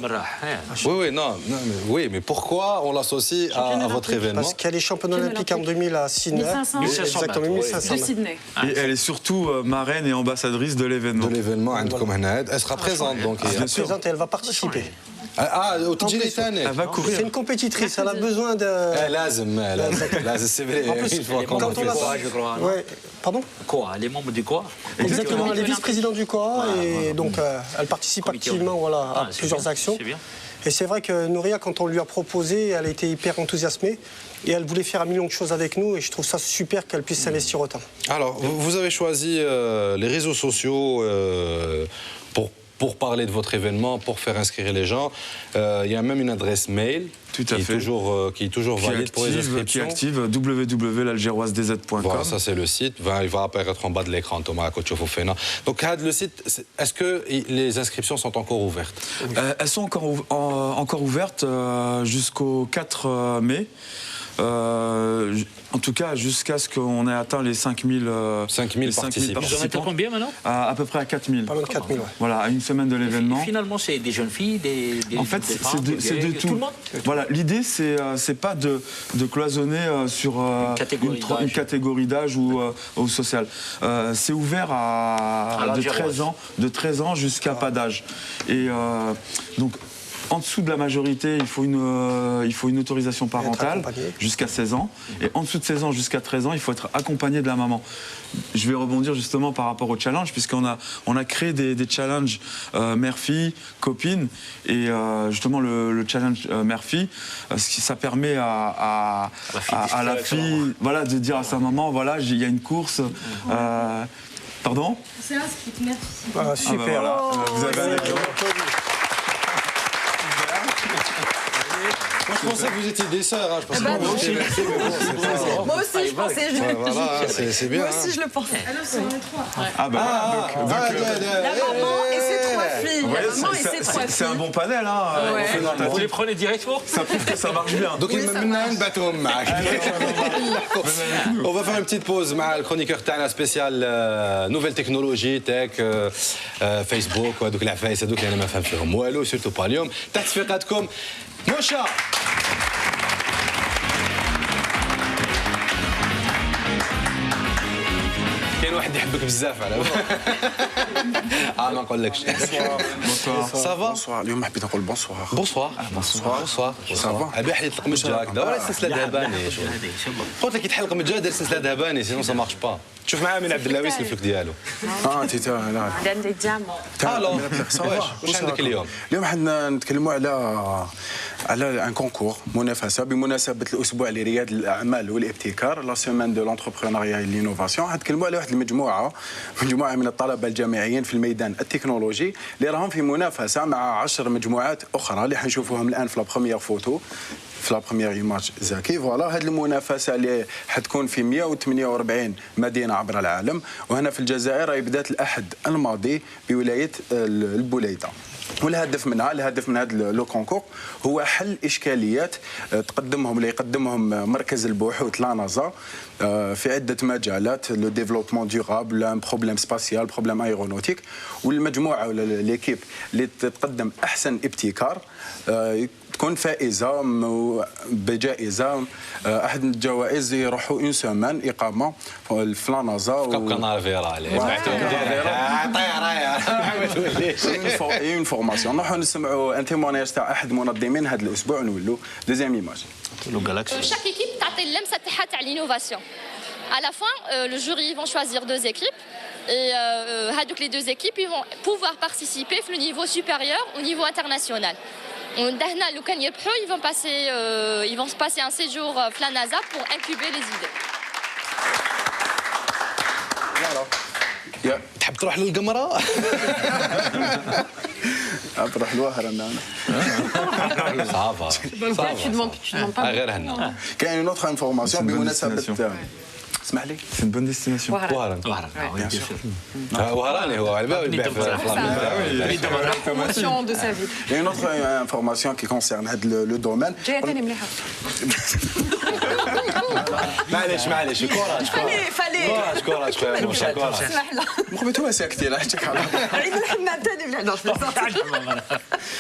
Speaker 1: Oui, mais pourquoi on l'associe à votre événement?
Speaker 3: Parce qu'elle est championne olympique en 2000 à Sydney.
Speaker 11: 1500.
Speaker 3: Exactement, 1500.
Speaker 11: De Sydney.
Speaker 19: Et elle est surtout marraine et ambassadrice de l'événement.
Speaker 1: Elle sera présente, donc.
Speaker 3: Elle sera présente et elle va participer.
Speaker 19: Elle va courir.
Speaker 3: C'est une compétitrice, elle a besoin de...
Speaker 1: C'est vrai.
Speaker 3: En plus, quand on la... Ouais. Pardon?
Speaker 10: Quoi? Elle est membre du quoi?
Speaker 3: Exactement, elle est vice-présidente du COA et donc elle participe activement à plusieurs actions. Et c'est vrai que Nouria, quand on lui a proposé, elle était hyper enthousiasmée et elle voulait faire un million de choses avec nous et je trouve ça super qu'elle puisse s'investir autant.
Speaker 1: Alors, vous avez choisi les réseaux sociaux pour parler de votre événement, pour faire inscrire les gens. Il y a même une adresse mail qui est toujours valide pour les inscriptions.
Speaker 19: Qui est active, www.l'algéroisedz.com.
Speaker 1: Voilà, ça c'est le site. Il va apparaître en bas de l'écran, Thomas Kotchofofena. Donc, le site, est-ce que les inscriptions sont encore ouvertes?
Speaker 19: Elles sont encore ouvertes jusqu'au 4 mai. En tout cas, jusqu'à ce qu'on ait atteint les 5000
Speaker 1: participants.
Speaker 10: Vous en êtes à combien maintenant?
Speaker 19: À peu près à 4000.
Speaker 3: Pas loin de 4000, ouais.
Speaker 19: Voilà, à une semaine de l'événement.
Speaker 10: Finalement, c'est des jeunes filles, des
Speaker 19: En fait,
Speaker 10: femmes,
Speaker 19: c'est de tout.
Speaker 10: Tout le monde.
Speaker 19: Voilà, l'idée, c'est pas de cloisonner sur une catégorie d'âge ou sociale. C'est ouvert de 13 ans jusqu'à pas d'âge. Et donc, en dessous de la majorité, il faut une autorisation parentale jusqu'à 16 ans. Et en dessous de 16 ans jusqu'à 13 ans, il faut être accompagné de la maman. Je vais rebondir justement par rapport au challenge, puisqu'on a créé des challenges mère-fille, copine. Et justement, le challenge mère-fille, ça permet à la fille de dire à sa maman, voilà, il y a une course. Pardon?
Speaker 11: C'est inscrit, merci.
Speaker 3: Super.
Speaker 19: Vous avez un exemple.
Speaker 1: Moi, je pensais que vous étiez des sœurs. Je pensais que vous étiez...
Speaker 11: Moi aussi, je pensais.
Speaker 1: Voilà, c'est bien.
Speaker 11: Moi aussi, je le pensais.
Speaker 19: Ah bah voilà,
Speaker 11: la maman et ses 3 filles. La maman et ses 3 filles.
Speaker 19: C'est un bon panel, hein.
Speaker 10: Vous les prenez directement.
Speaker 19: Ça prouve que ça marche bien.
Speaker 1: Donc, on va faire une petite pause مع الكرونيكور تاعنا سبيسيال نوفيل تكنولوجي تك فيسبوك وهذوك العفايس هذوك اللي انا ما فهم فيهم والو سيرتو با اليوم تحت ثقتكم موشا. كاين واحد يحبك بزاف على ما نقولكش. صافا
Speaker 4: اليوم حبيت نقول بونسوار.
Speaker 1: بونسوار عبي حليت لك مجا هكذا ولا سلسله ذهباني قلت لك كي تحلق مجا دير سلسله ذهباني سينو سا مارش با. تشوف معاه من عبد اللاويس الفلوك ديالو.
Speaker 4: انت لا
Speaker 11: عندي الجامعه.
Speaker 1: واش عندك اليوم؟
Speaker 4: اليوم حنا نتكلموا على ان كونكور منافسه بمناسبه الاسبوع لرياده الاعمال والابتكار لا سيمين دو لونتربرونيا اي لينوفاسيون. حنتكلموا على واحد المجموعه من الطلبه الجامعيين في الميدان التكنولوجي اللي راهم في منافسه مع 10 مجموعات اخرى اللي حنشوفوهم الان في لا بروميير فوتو في لا بروميير ايماج زكي. فوالا هذه المنافسه اللي حتكون في 148 مدينه عبر العالم، وهنا في الجزائر راهي بدات الاحد الماضي بولايه البوليده. والهدف من هذا لو كونكور هو حل اشكاليات يقدمهم مركز البحوث لا نازا في عده مجالات، لو ديفلوبمون ديورابل، بروبليم سباسيال، بروبليم ايرونوتيك. والمجموعه ولا ليكيب اللي تقدم احسن ابتكار تكون فائزه بجائزه احد الجوائز يروحوا اون سيمان اقامه في لا نازا اون فورماسيون. نروحوا نسمعوا ان تيموناج تاع احد منظمين هذا الاسبوع ونولوا دوزيام ايماج.
Speaker 22: Chaque équipe تعطي اللمسه تاعها تاع l'innovation. À la fin, le jury vont choisir 2 équipes et donc les 2 équipes ils vont pouvoir participer au niveau supérieur, au niveau international. Ils vont se passer un séjour à la NASA pour incuber les idées.
Speaker 1: تحب تروح للقمره؟
Speaker 4: تروح لوهر انا
Speaker 1: صافا غير هنا.
Speaker 4: كاين اون اوتر انفورماسيون بمناسبه اسمح لي
Speaker 19: سي بون ديستيناسيون
Speaker 1: وهراني هو على بالي يبيع في
Speaker 11: promotion de sa vie.
Speaker 4: Il y a une autre information qui concerne le domaine.
Speaker 11: جايتني مليحه.
Speaker 1: معليش كره
Speaker 11: اسمح له.
Speaker 4: مخبتوها ساكتين لا حتى
Speaker 11: عيد الحنان ثاني بلا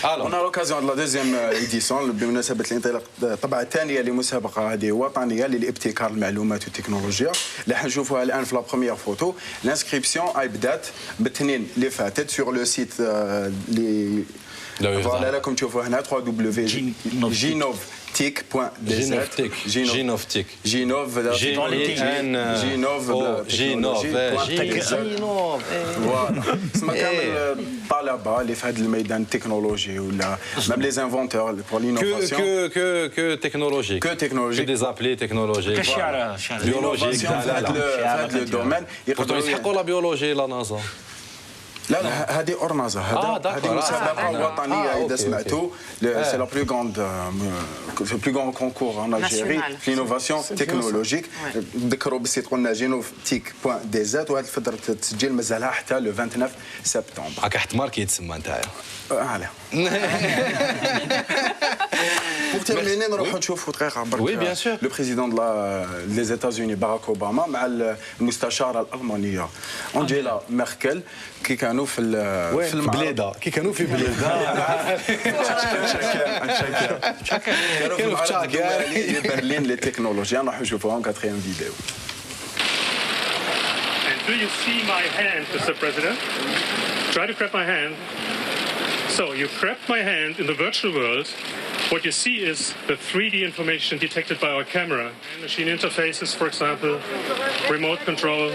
Speaker 4: On a l'occasion de la deuxième édition بمناسبة الانطلاق الطبعة الثانية لمسابقة هذه وطنية للابتكار المعلومات والتكنولوجيا اللي حنشوفوها الآن في لا بروميير فوتو. الانسكريبسيون اي بدات بالاثنين اللي فاتت سور لو سيت اللي فوالا راكم تشوفوا هنا اسمها كامل الطلبه اللي في هذا الميدان التكنولوجي ولا ميم لي زانفونتور بور لينوفاسيون
Speaker 1: كو تكنولوجيك كو دي زابلي تكنولوجيك بيولوجيك
Speaker 4: في هذا الدومين
Speaker 1: يقدروا يسحقوا لا بيولوجي لا نازا.
Speaker 4: لا هذه اورنازا هذه مسابقه وطنيه اذا سمعتوا سي لا بلو غراند كونكور ان الجيري في لينوفاسيون تكنولوجيك. نذكروا بالسيت قلنا genov.dz وهذه فتره التسجيل مازالها حتى لو 29 سبتمبر.
Speaker 1: هكا احتمال كيتسمى نتايا
Speaker 4: علاه Pour terminer, نروحوا نشوفوا دقيقة برك لو بريزيدون دي زيتازوني باراك اوباما مع المستشارة الألمانية أنجيلا ميركل كي كانوا في
Speaker 1: بليده كانوا في
Speaker 4: برلين للتكنولوجيا. نروحوا نشوفوهم كاتريام فيديو.
Speaker 23: Do you see my hand, Mr. President? Try to grab my hand. So you grab my hand in the virtual world. What you see is the 3D information detected by our camera. Machine interfaces, for example, remote control.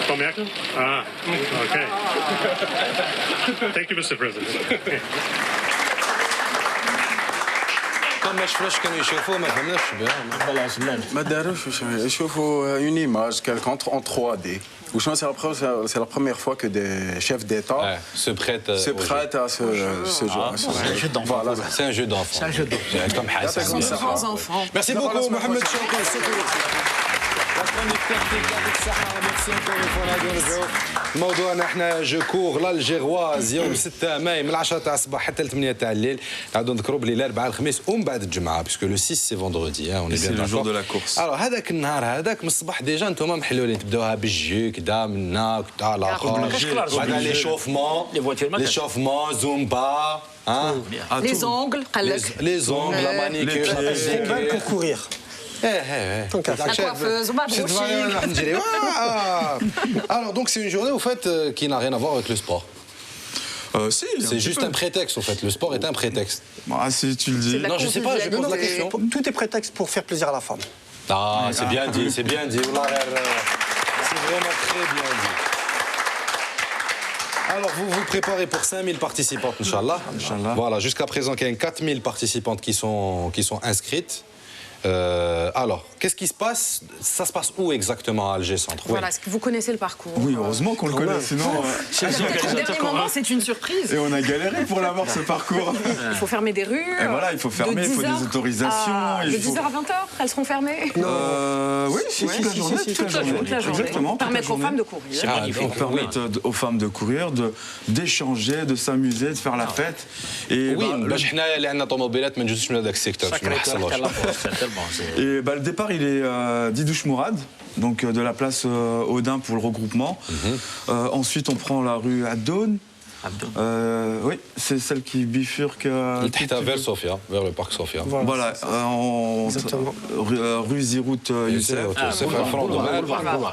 Speaker 23: Frau Merkel? Okay. Thank you, Mr. President.
Speaker 1: ما شفناش كانوا يشوفوا ما فهمناش بها
Speaker 4: ما داروش يشوفوا une image quelconque en 3D. C'est la première fois que des chefs d'État
Speaker 1: se prêtent
Speaker 4: à ce jeu.
Speaker 1: C'est un jeu d'enfant.
Speaker 11: C'est un jeu d'enfant.
Speaker 1: Comme Hassan.
Speaker 11: Ce sont de grands enfants.
Speaker 1: Merci beaucoup, Mohamed Chouakoun. ميرسي نكون موضوعنا احنا جو كور لالجيرواز يوم 6 ماي من 10 تاع الصباح حتى ل 8 تاع الليل. نعاودوا نذكروا بلي الاربعاء الخميس ومن بعد الجمعه باسكو لو 6 سي فوندردي اون
Speaker 19: سي لو جور دو لا كورس.
Speaker 1: الو هذاك النهار هذاك من الصباح ديجا انتم محلولين تبداوها بالجو كدا من هنا كدا الاخر بعد لي شوفمون زومبا
Speaker 11: لي زونغل قال لك
Speaker 1: لي زونغل لا مانيكير
Speaker 3: pour courir.
Speaker 11: La coiffeuse, ma brushing.
Speaker 1: Alors donc c'est une journée au fait qui n'a rien à voir avec le sport. C'est juste un prétexte en fait. Le sport est un prétexte.
Speaker 19: Ah si tu le dis.
Speaker 1: Non je sais pas. Je pose la question.
Speaker 3: Tout est prétexte pour faire plaisir à la femme.
Speaker 1: Ah c'est bien dit, c'est bien dit. C'est vraiment très bien dit. Alors, vous vous préparez pour 5000 participantes, Inch'Allah. Voilà, jusqu'à présent, il y a 4000 participantes qui sont inscrites. Alors, qu'est-ce qui se passe? Ça se passe où exactement à Alger Centre?
Speaker 11: Voilà, est-ce que vous connaissez le parcours?
Speaker 19: Oui, heureusement qu'on le connaît, sinon...
Speaker 11: Au dernier moment, c'est une surprise.
Speaker 19: Et on a galéré pour l'avoir, ce parcours.
Speaker 11: Il faut fermer des rues.
Speaker 19: Et voilà, il faut fermer, il faut des autorisations.
Speaker 11: De 10h à 20h, elles seront fermées?
Speaker 19: Oui, toute la journée.
Speaker 11: Toute la journée.
Speaker 19: Exactement.
Speaker 11: Permettre aux femmes de courir.
Speaker 19: Pour permettre aux femmes de courir, d'échanger, de s'amuser, de faire la fête.
Speaker 1: Oui, باش حنا اللي عندنا طوموبيلات ما نجوزوش من هذاك السيكتور.
Speaker 19: Et le départ, il est d'Idouche Mourad, donc de la place Odin pour le regroupement. Ensuite, on prend la rue Addoun. Oui, c'est celle qui bifurque
Speaker 1: vers Sofia, vers le parc Sofia.
Speaker 19: Voilà, rue Zirout Youssef.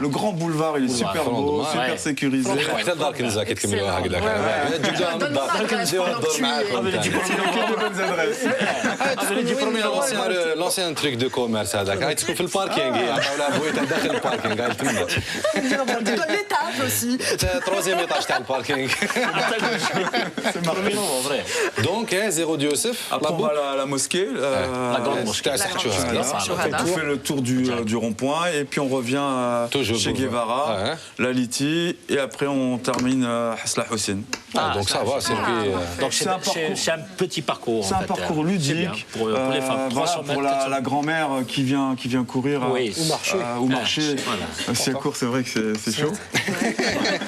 Speaker 19: Le grand boulevard, il est super beau, super sécurisé.
Speaker 1: L'ancien truc de commerce هذاك تكون في الباركينغ ولا بغيت داخل الباركينغ
Speaker 11: l'étage aussi.
Speaker 1: Troisième étage تاع الباركينغ.
Speaker 19: C'est marrant, en vrai.
Speaker 1: Donc, Zéro Youssef.
Speaker 19: Après, on va à la mosquée.
Speaker 1: La grande mosquée.
Speaker 19: On fait le tour du rond-point et puis on revient chez Guevara, la Liti, et après on termine Hasla Hussein.
Speaker 1: Donc ça va,
Speaker 10: c'est un petit parcours.
Speaker 19: C'est un parcours ludique
Speaker 10: pour les femmes.
Speaker 19: Pour la grand-mère qui vient courir ou marcher. Si elle court, c'est vrai que c'est chaud.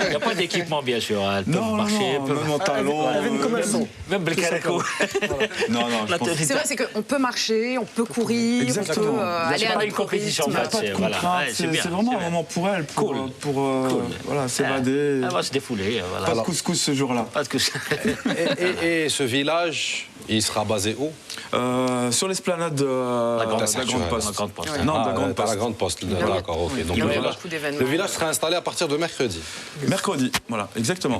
Speaker 10: Il n'y a pas d'équipement, bien sûr. Elles peuvent marcher.
Speaker 19: Même en talons.
Speaker 3: Comme elles sont.
Speaker 10: Même Belcaraco.
Speaker 19: Non,
Speaker 11: c'est vrai, c'est qu'on peut marcher, on peut courir, on peut aller à
Speaker 10: une compétition.
Speaker 19: C'est vraiment un moment pour elle, pour s'évader.
Speaker 10: Elle va se défouler.
Speaker 19: Pas de couscous ce jour-là.
Speaker 1: Et ce village, il sera basé où?
Speaker 19: Sur l'esplanade de la Grande Poste.
Speaker 1: Non, de la Grande Poste. D'accord, ok. Donc le village sera installé à partir de mercredi.
Speaker 19: Mercredi, voilà, exactement.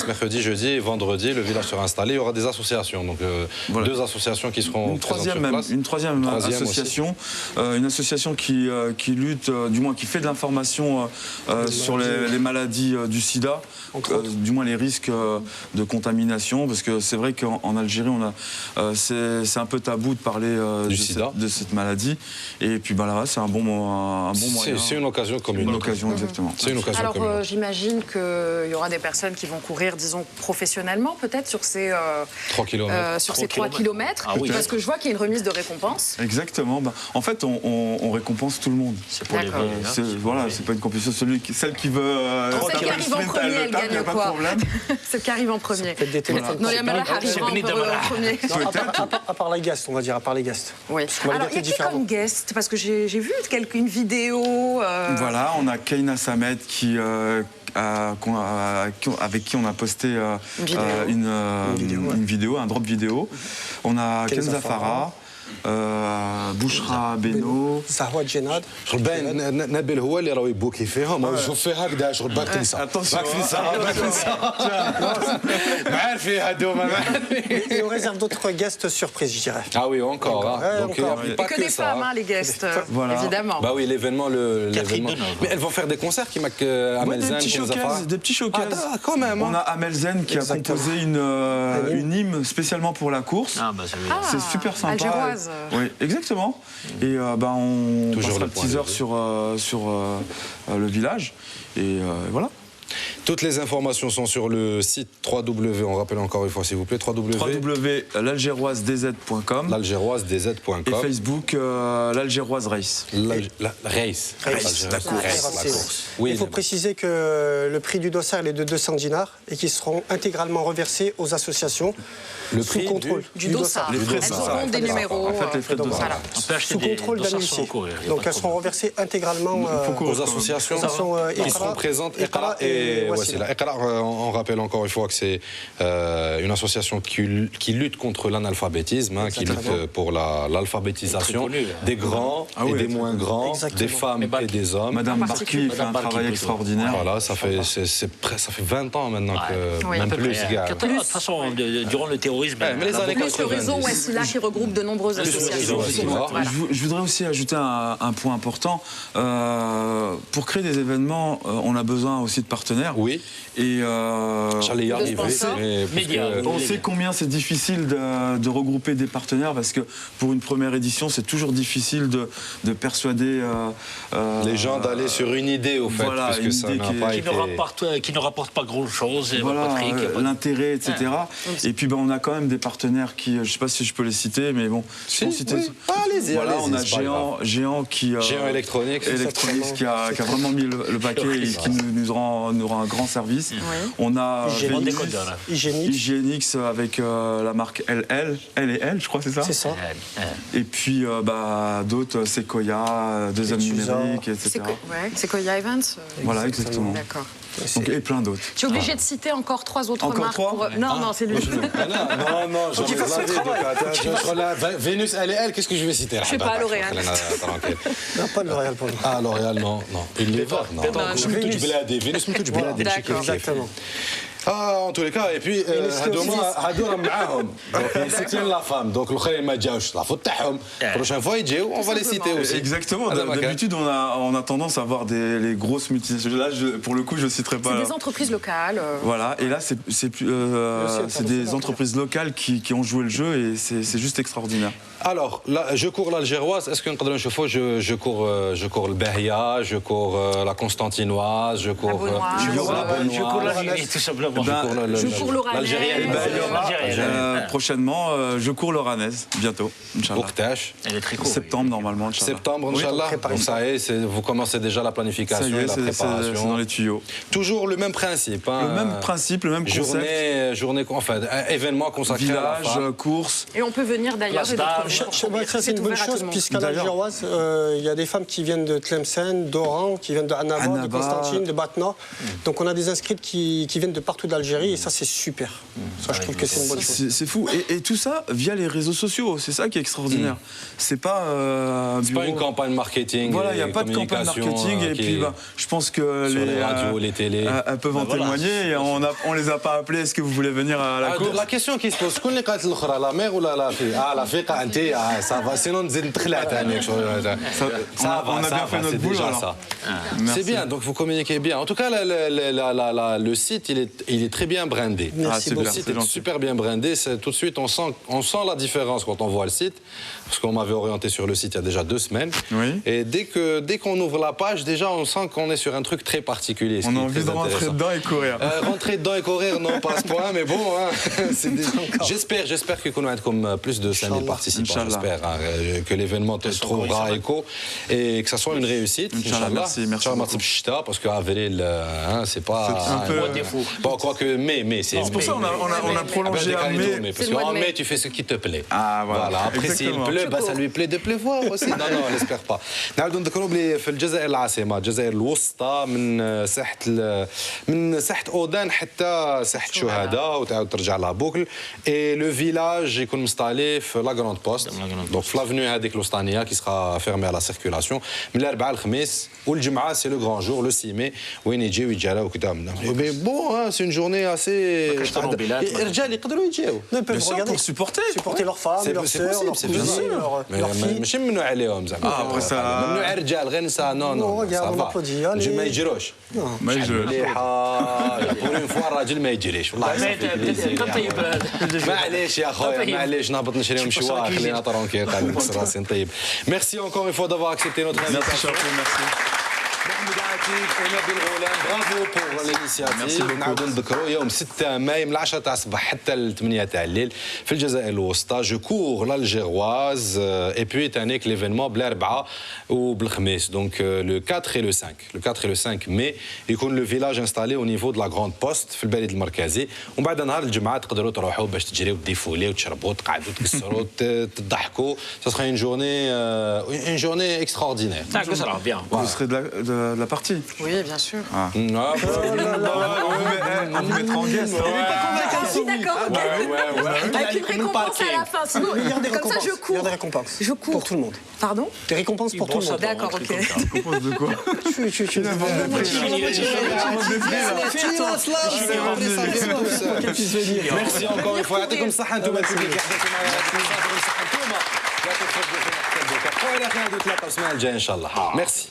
Speaker 1: Mercredi, jeudi, vendredi, le village sera installé. Il y aura des associations, donc deux associations qui seront
Speaker 19: une troisième association, une association qui lutte, du moins qui fait de l'information sur les maladies du sida, du moins les risques de contamination, parce que c'est vrai qu'en Algérie, c'est un peu tabou de parler de cette maladie. Et puis là, c'est un bon moyen.
Speaker 1: C'est une occasion commune.
Speaker 19: Une occasion, exactement.
Speaker 1: C'est une occasion commune.
Speaker 11: Alors, j'imagine qu'il y aura des personnes qui vont courir, disons, professionnellement, peut-être, sur ces 3 kilomètres. Parce que je vois qu'il y a une remise de récompense.
Speaker 19: Exactement. En fait, on récompense tout le monde.
Speaker 10: C'est pour les vrais.
Speaker 19: Voilà, c'est pas une compétition. Celle qui veut.
Speaker 11: Celle qui arrive en premier, elle gagne quoi? Celle qui arrive en premier. Non, il y a Mallah arrivera en premier.
Speaker 3: À part les guests, on va dire, à part les guests.
Speaker 11: Oui. Alors, il y a qui comme guest? Parce que j'ai vu une vidéo.
Speaker 19: Voilà, on a Keina Samet avec qui on a posté une vidéo, un drop vidéo. On a Kenza Farah. Bouchra Beno.
Speaker 3: Zahwa Djenad.
Speaker 1: باين نبيل هو اللي راهو يبوكي فيهم شوف فيها هكذا شغل باك تنسى باك تنسى معارف فيها هذوما
Speaker 3: Et on réserve d'autres guests surprises, je dirais.
Speaker 1: Ah oui, encore. Donc il n'y a pas
Speaker 11: que
Speaker 1: que
Speaker 11: des
Speaker 1: ça.
Speaker 11: femmes, les guests, évidemment.
Speaker 1: Bah oui, l'événement. Mais elles vont faire des concerts qui marquent Amelzen,
Speaker 19: des petits showcases.
Speaker 1: Ah, quand même.
Speaker 19: On a Amelzen qui a composé une hymne spécialement pour la course. C'est super sympa.
Speaker 11: Algéroise.
Speaker 19: Oui, exactement. Et on passera le teaser sur le village. Et voilà.
Speaker 1: Toutes les informations sont sur le site www, on rappelle encore une fois s'il vous plaît,
Speaker 19: www.l'algéroisedz.com.
Speaker 1: L'algéroisedz.com.
Speaker 19: Et Facebook, l'Algéroise Race.
Speaker 1: Race.
Speaker 19: La course.
Speaker 3: Oui, il faut préciser que le prix du dossard est de 200 dinars et qui seront intégralement reversés aux associations.
Speaker 1: Le prix
Speaker 3: sous contrôle
Speaker 11: du dossard. Elles auront des numéros.
Speaker 19: En fait, les frais de dossard.
Speaker 3: Sous contrôle d'un huissier. Donc elles seront reversées intégralement
Speaker 1: aux associations qui seront présentes. On rappelle encore une fois que c'est une association qui lutte contre l'analphabétisme, qui lutte pour l'alphabétisation des grands et des moins grands, des femmes et des hommes.
Speaker 19: Madame Barki fait un travail extraordinaire.
Speaker 1: Voilà, ça fait 20 ans maintenant que même plus.
Speaker 10: De toute façon, durant le terrorisme.
Speaker 1: Mais les années 90.
Speaker 11: Le réseau Wassila qui regroupe de nombreuses associations.
Speaker 19: Je voudrais aussi ajouter un point important. Pour créer des événements, on a besoin aussi de partenaires.
Speaker 1: Oui.
Speaker 19: Et
Speaker 1: j'allais y arriver.
Speaker 19: On sait combien c'est difficile de regrouper des partenaires parce que pour une première édition, c'est toujours difficile de persuader
Speaker 1: les gens d'aller sur une idée au fait,
Speaker 19: voilà,
Speaker 1: parce que ça n'a pas été...
Speaker 10: qui ne rapporte pas grand-chose.
Speaker 19: Voilà, l'intérêt, etc. Et puis on a quand même des partenaires qui, je ne sais pas si je peux les citer, mais bon,
Speaker 1: allez-y.
Speaker 19: Voilà, on a Géant qui
Speaker 1: Géant Electronics
Speaker 19: qui a vraiment mis le paquet et qui nous rend un grand service. On a Hygienix avec la marque L et L, je crois, c'est ça.
Speaker 3: C'est ça.
Speaker 19: Et puis d'autres, Sequoia, Deuxième Numérique, etc.
Speaker 11: Sequoia Events.
Speaker 19: Voilà, exactement.
Speaker 11: D'accord.
Speaker 19: Donc, et plein d'autres.
Speaker 11: Tu es obligé de citer encore 3 autres marques. Non, c'est lui.
Speaker 1: Non, j'en ai Vénus, elle, qu'est-ce que je vais citer?
Speaker 11: Je ne sais pas, L'Oréal.
Speaker 3: Non, pas L'Oréal pour nous.
Speaker 1: Ah, L'Oréal, non. Unilever, non. Vénus, exactement. En tous les cas, et puis هادو راهم معاهم donc c'est la femme donc الاخرين ما جاوش العفو تاعهم prochaine fois يجيو on va les citer aussi.
Speaker 19: Exactement. D'habitude on a tendance à voir les grosses multinationales. Là pour le coup je citerai pas.
Speaker 11: C'est des entreprises locales.
Speaker 19: Voilà, et là c'est des entreprises locales qui ont joué le jeu et c'est juste extraordinaire.
Speaker 1: Alors là je cours l'Algéroise, est-ce que نقدروا نشوفوا je cours le Behia, je cours la Constantinoise, je cours
Speaker 10: l'Algérie tout simplement.
Speaker 11: Je cours l'Oranaise.
Speaker 19: Prochainement, je cours l'Oranaise, bientôt, Inch'Allah.
Speaker 10: Elle est très courte.
Speaker 19: Septembre, normalement, Inch'Allah.
Speaker 1: Septembre, Inch'Allah. Donc ça y est, vous commencez déjà la planification et la préparation.
Speaker 19: C'est dans les tuyaux.
Speaker 1: Toujours le même principe.
Speaker 19: Le même principe, le même concept.
Speaker 1: Journée, enfin, événement consacré
Speaker 19: village,
Speaker 1: à la femme.
Speaker 19: Course.
Speaker 11: Et on peut venir d'ailleurs.
Speaker 3: C'est une bonne chose, puisqu'à l'Algéroise, il y a des femmes qui viennent de Tlemcen, d'Oran, qui viennent de Annaba, de Constantine, de Batna. Donc on a des inscrites qui viennent de partout d'Algérie et ça c'est super. Ça je trouve que c'est une bonne chose.
Speaker 19: C'est fou. Et tout ça via les réseaux sociaux, c'est ça qui est extraordinaire. C'est pas
Speaker 1: c'est pas une campagne marketing.
Speaker 19: Voilà, il n'y a pas de campagne marketing et puis je pense que
Speaker 1: les radios, les télés,
Speaker 19: elles peuvent en témoigner et on les a pas appelés. Est-ce que vous voulez venir à la course?
Speaker 1: La question qui se pose, شكون اللي قالت الاخرى لا مير ولا لا في لا فيقه انت ça va sinon نزيد ندخلها ثاني
Speaker 19: on a bien fait notre boulot alors.
Speaker 1: C'est bien, donc vous communiquez bien. En tout cas, le site, il est très bien brandé. Le site est super bien brandé. Tout de suite, on sent la différence quand on voit le site. Parce qu'on m'avait orienté sur le site il y a déjà 2 semaines.
Speaker 19: Oui.
Speaker 1: Et dès qu'on ouvre la page, déjà, on sent qu'on est sur un truc très particulier.
Speaker 19: On a envie de rentrer dedans et courir.
Speaker 1: Rentrer dedans et courir, non, pas à ce point, mais bon, hein, j'espère qu'il y a comme plus de 5000 participants. J'espère que l'événement trouvera écho et que ça soit une réussite.
Speaker 19: Inch'Allah, merci.
Speaker 1: Parce qu'à Avril, c'est pas quoique mai, c'est
Speaker 19: pour ça on a prolongé à mai.
Speaker 1: Parce qu'en mai, tu fais ce qui te plaît.
Speaker 19: Ah, voilà.
Speaker 1: Après, s'il pleut, ça lui plaît de pleuvoir aussi. Non, on l'espère pas. نعاودوا نذكروا بلي في الجزائر العاصمة، الجزائر الوسطى، من ساحة أودان حتى ساحة شهداء وتعاود ترجع لها بوكل. Et le village يكون مستالي في لا Grande Poste. Donc في لافنيو هذيك الوسطانية qui sera fermée à la circulation من الأربعاء الخميس والجمعة c'est le grand jour le 6 mai وين يجيو يتجالاو وكذا. Mais bon, c'est une journée assez. الرجال يقدروا يجيو.
Speaker 3: Pour supporter leurs femmes, leurs sœurs, leurs cousines, leurs filles.
Speaker 1: ماشي ممنوع عليهم زعما.
Speaker 19: après ça.
Speaker 1: ممنوع على الرجال غير نساء. نو ما يجروش.
Speaker 19: ما يجروش.
Speaker 1: بور اون فوا الراجل ما يجريش والله. معليش يا خويا معليش نهبط نشريهم شوا خلينا طرونكي قاعد نكسر راسي نطيب. ميرسي اونكور اون فوا دافوار اكسبتي نوتر انفيتاسيون. محمود عتيق ونبيل غولان برافو بور لينيسياتيف. نعاودوا نذكروا يوم 6 ماي من 10 تاع الصباح حتى ل 8 تاع الليل في الجزائر الوسطى. جو كور l'Algéroise et puis تانيك ليفينمون بالاربعاء وبالخميس. دونك لو 4 et le 5 le 4 et le 5 ماي يكون لو فيلاج انستالي او نيفو دو لا غروند بوست في البريد المركزي. ومن بعد نهار الجمعه تقدروا تروحوا باش تجريو تديفولي وتشربوا تقعدوا تكسروا تضحكوا. Ça sera une journée extraordinaire.
Speaker 19: Vous serez de la partie.
Speaker 11: Oui, bien sûr.
Speaker 19: On vous mettra en guest.
Speaker 11: D'accord, ok. Avec une récompense à la fin. Sinon, comme ça, je cours.
Speaker 3: Il y a des récompenses.
Speaker 11: Je cours.
Speaker 3: Pour tout le monde.
Speaker 11: Pardon?
Speaker 3: Des récompenses pour tout le monde.
Speaker 11: D'accord, ok.
Speaker 19: Récompense de quoi? Tu n'inventes des prix.
Speaker 1: Merci encore une fois. يعطيكم الصحة أنتم البوبليك يعطيكم الصحة. إن شاء الله. ميرسي.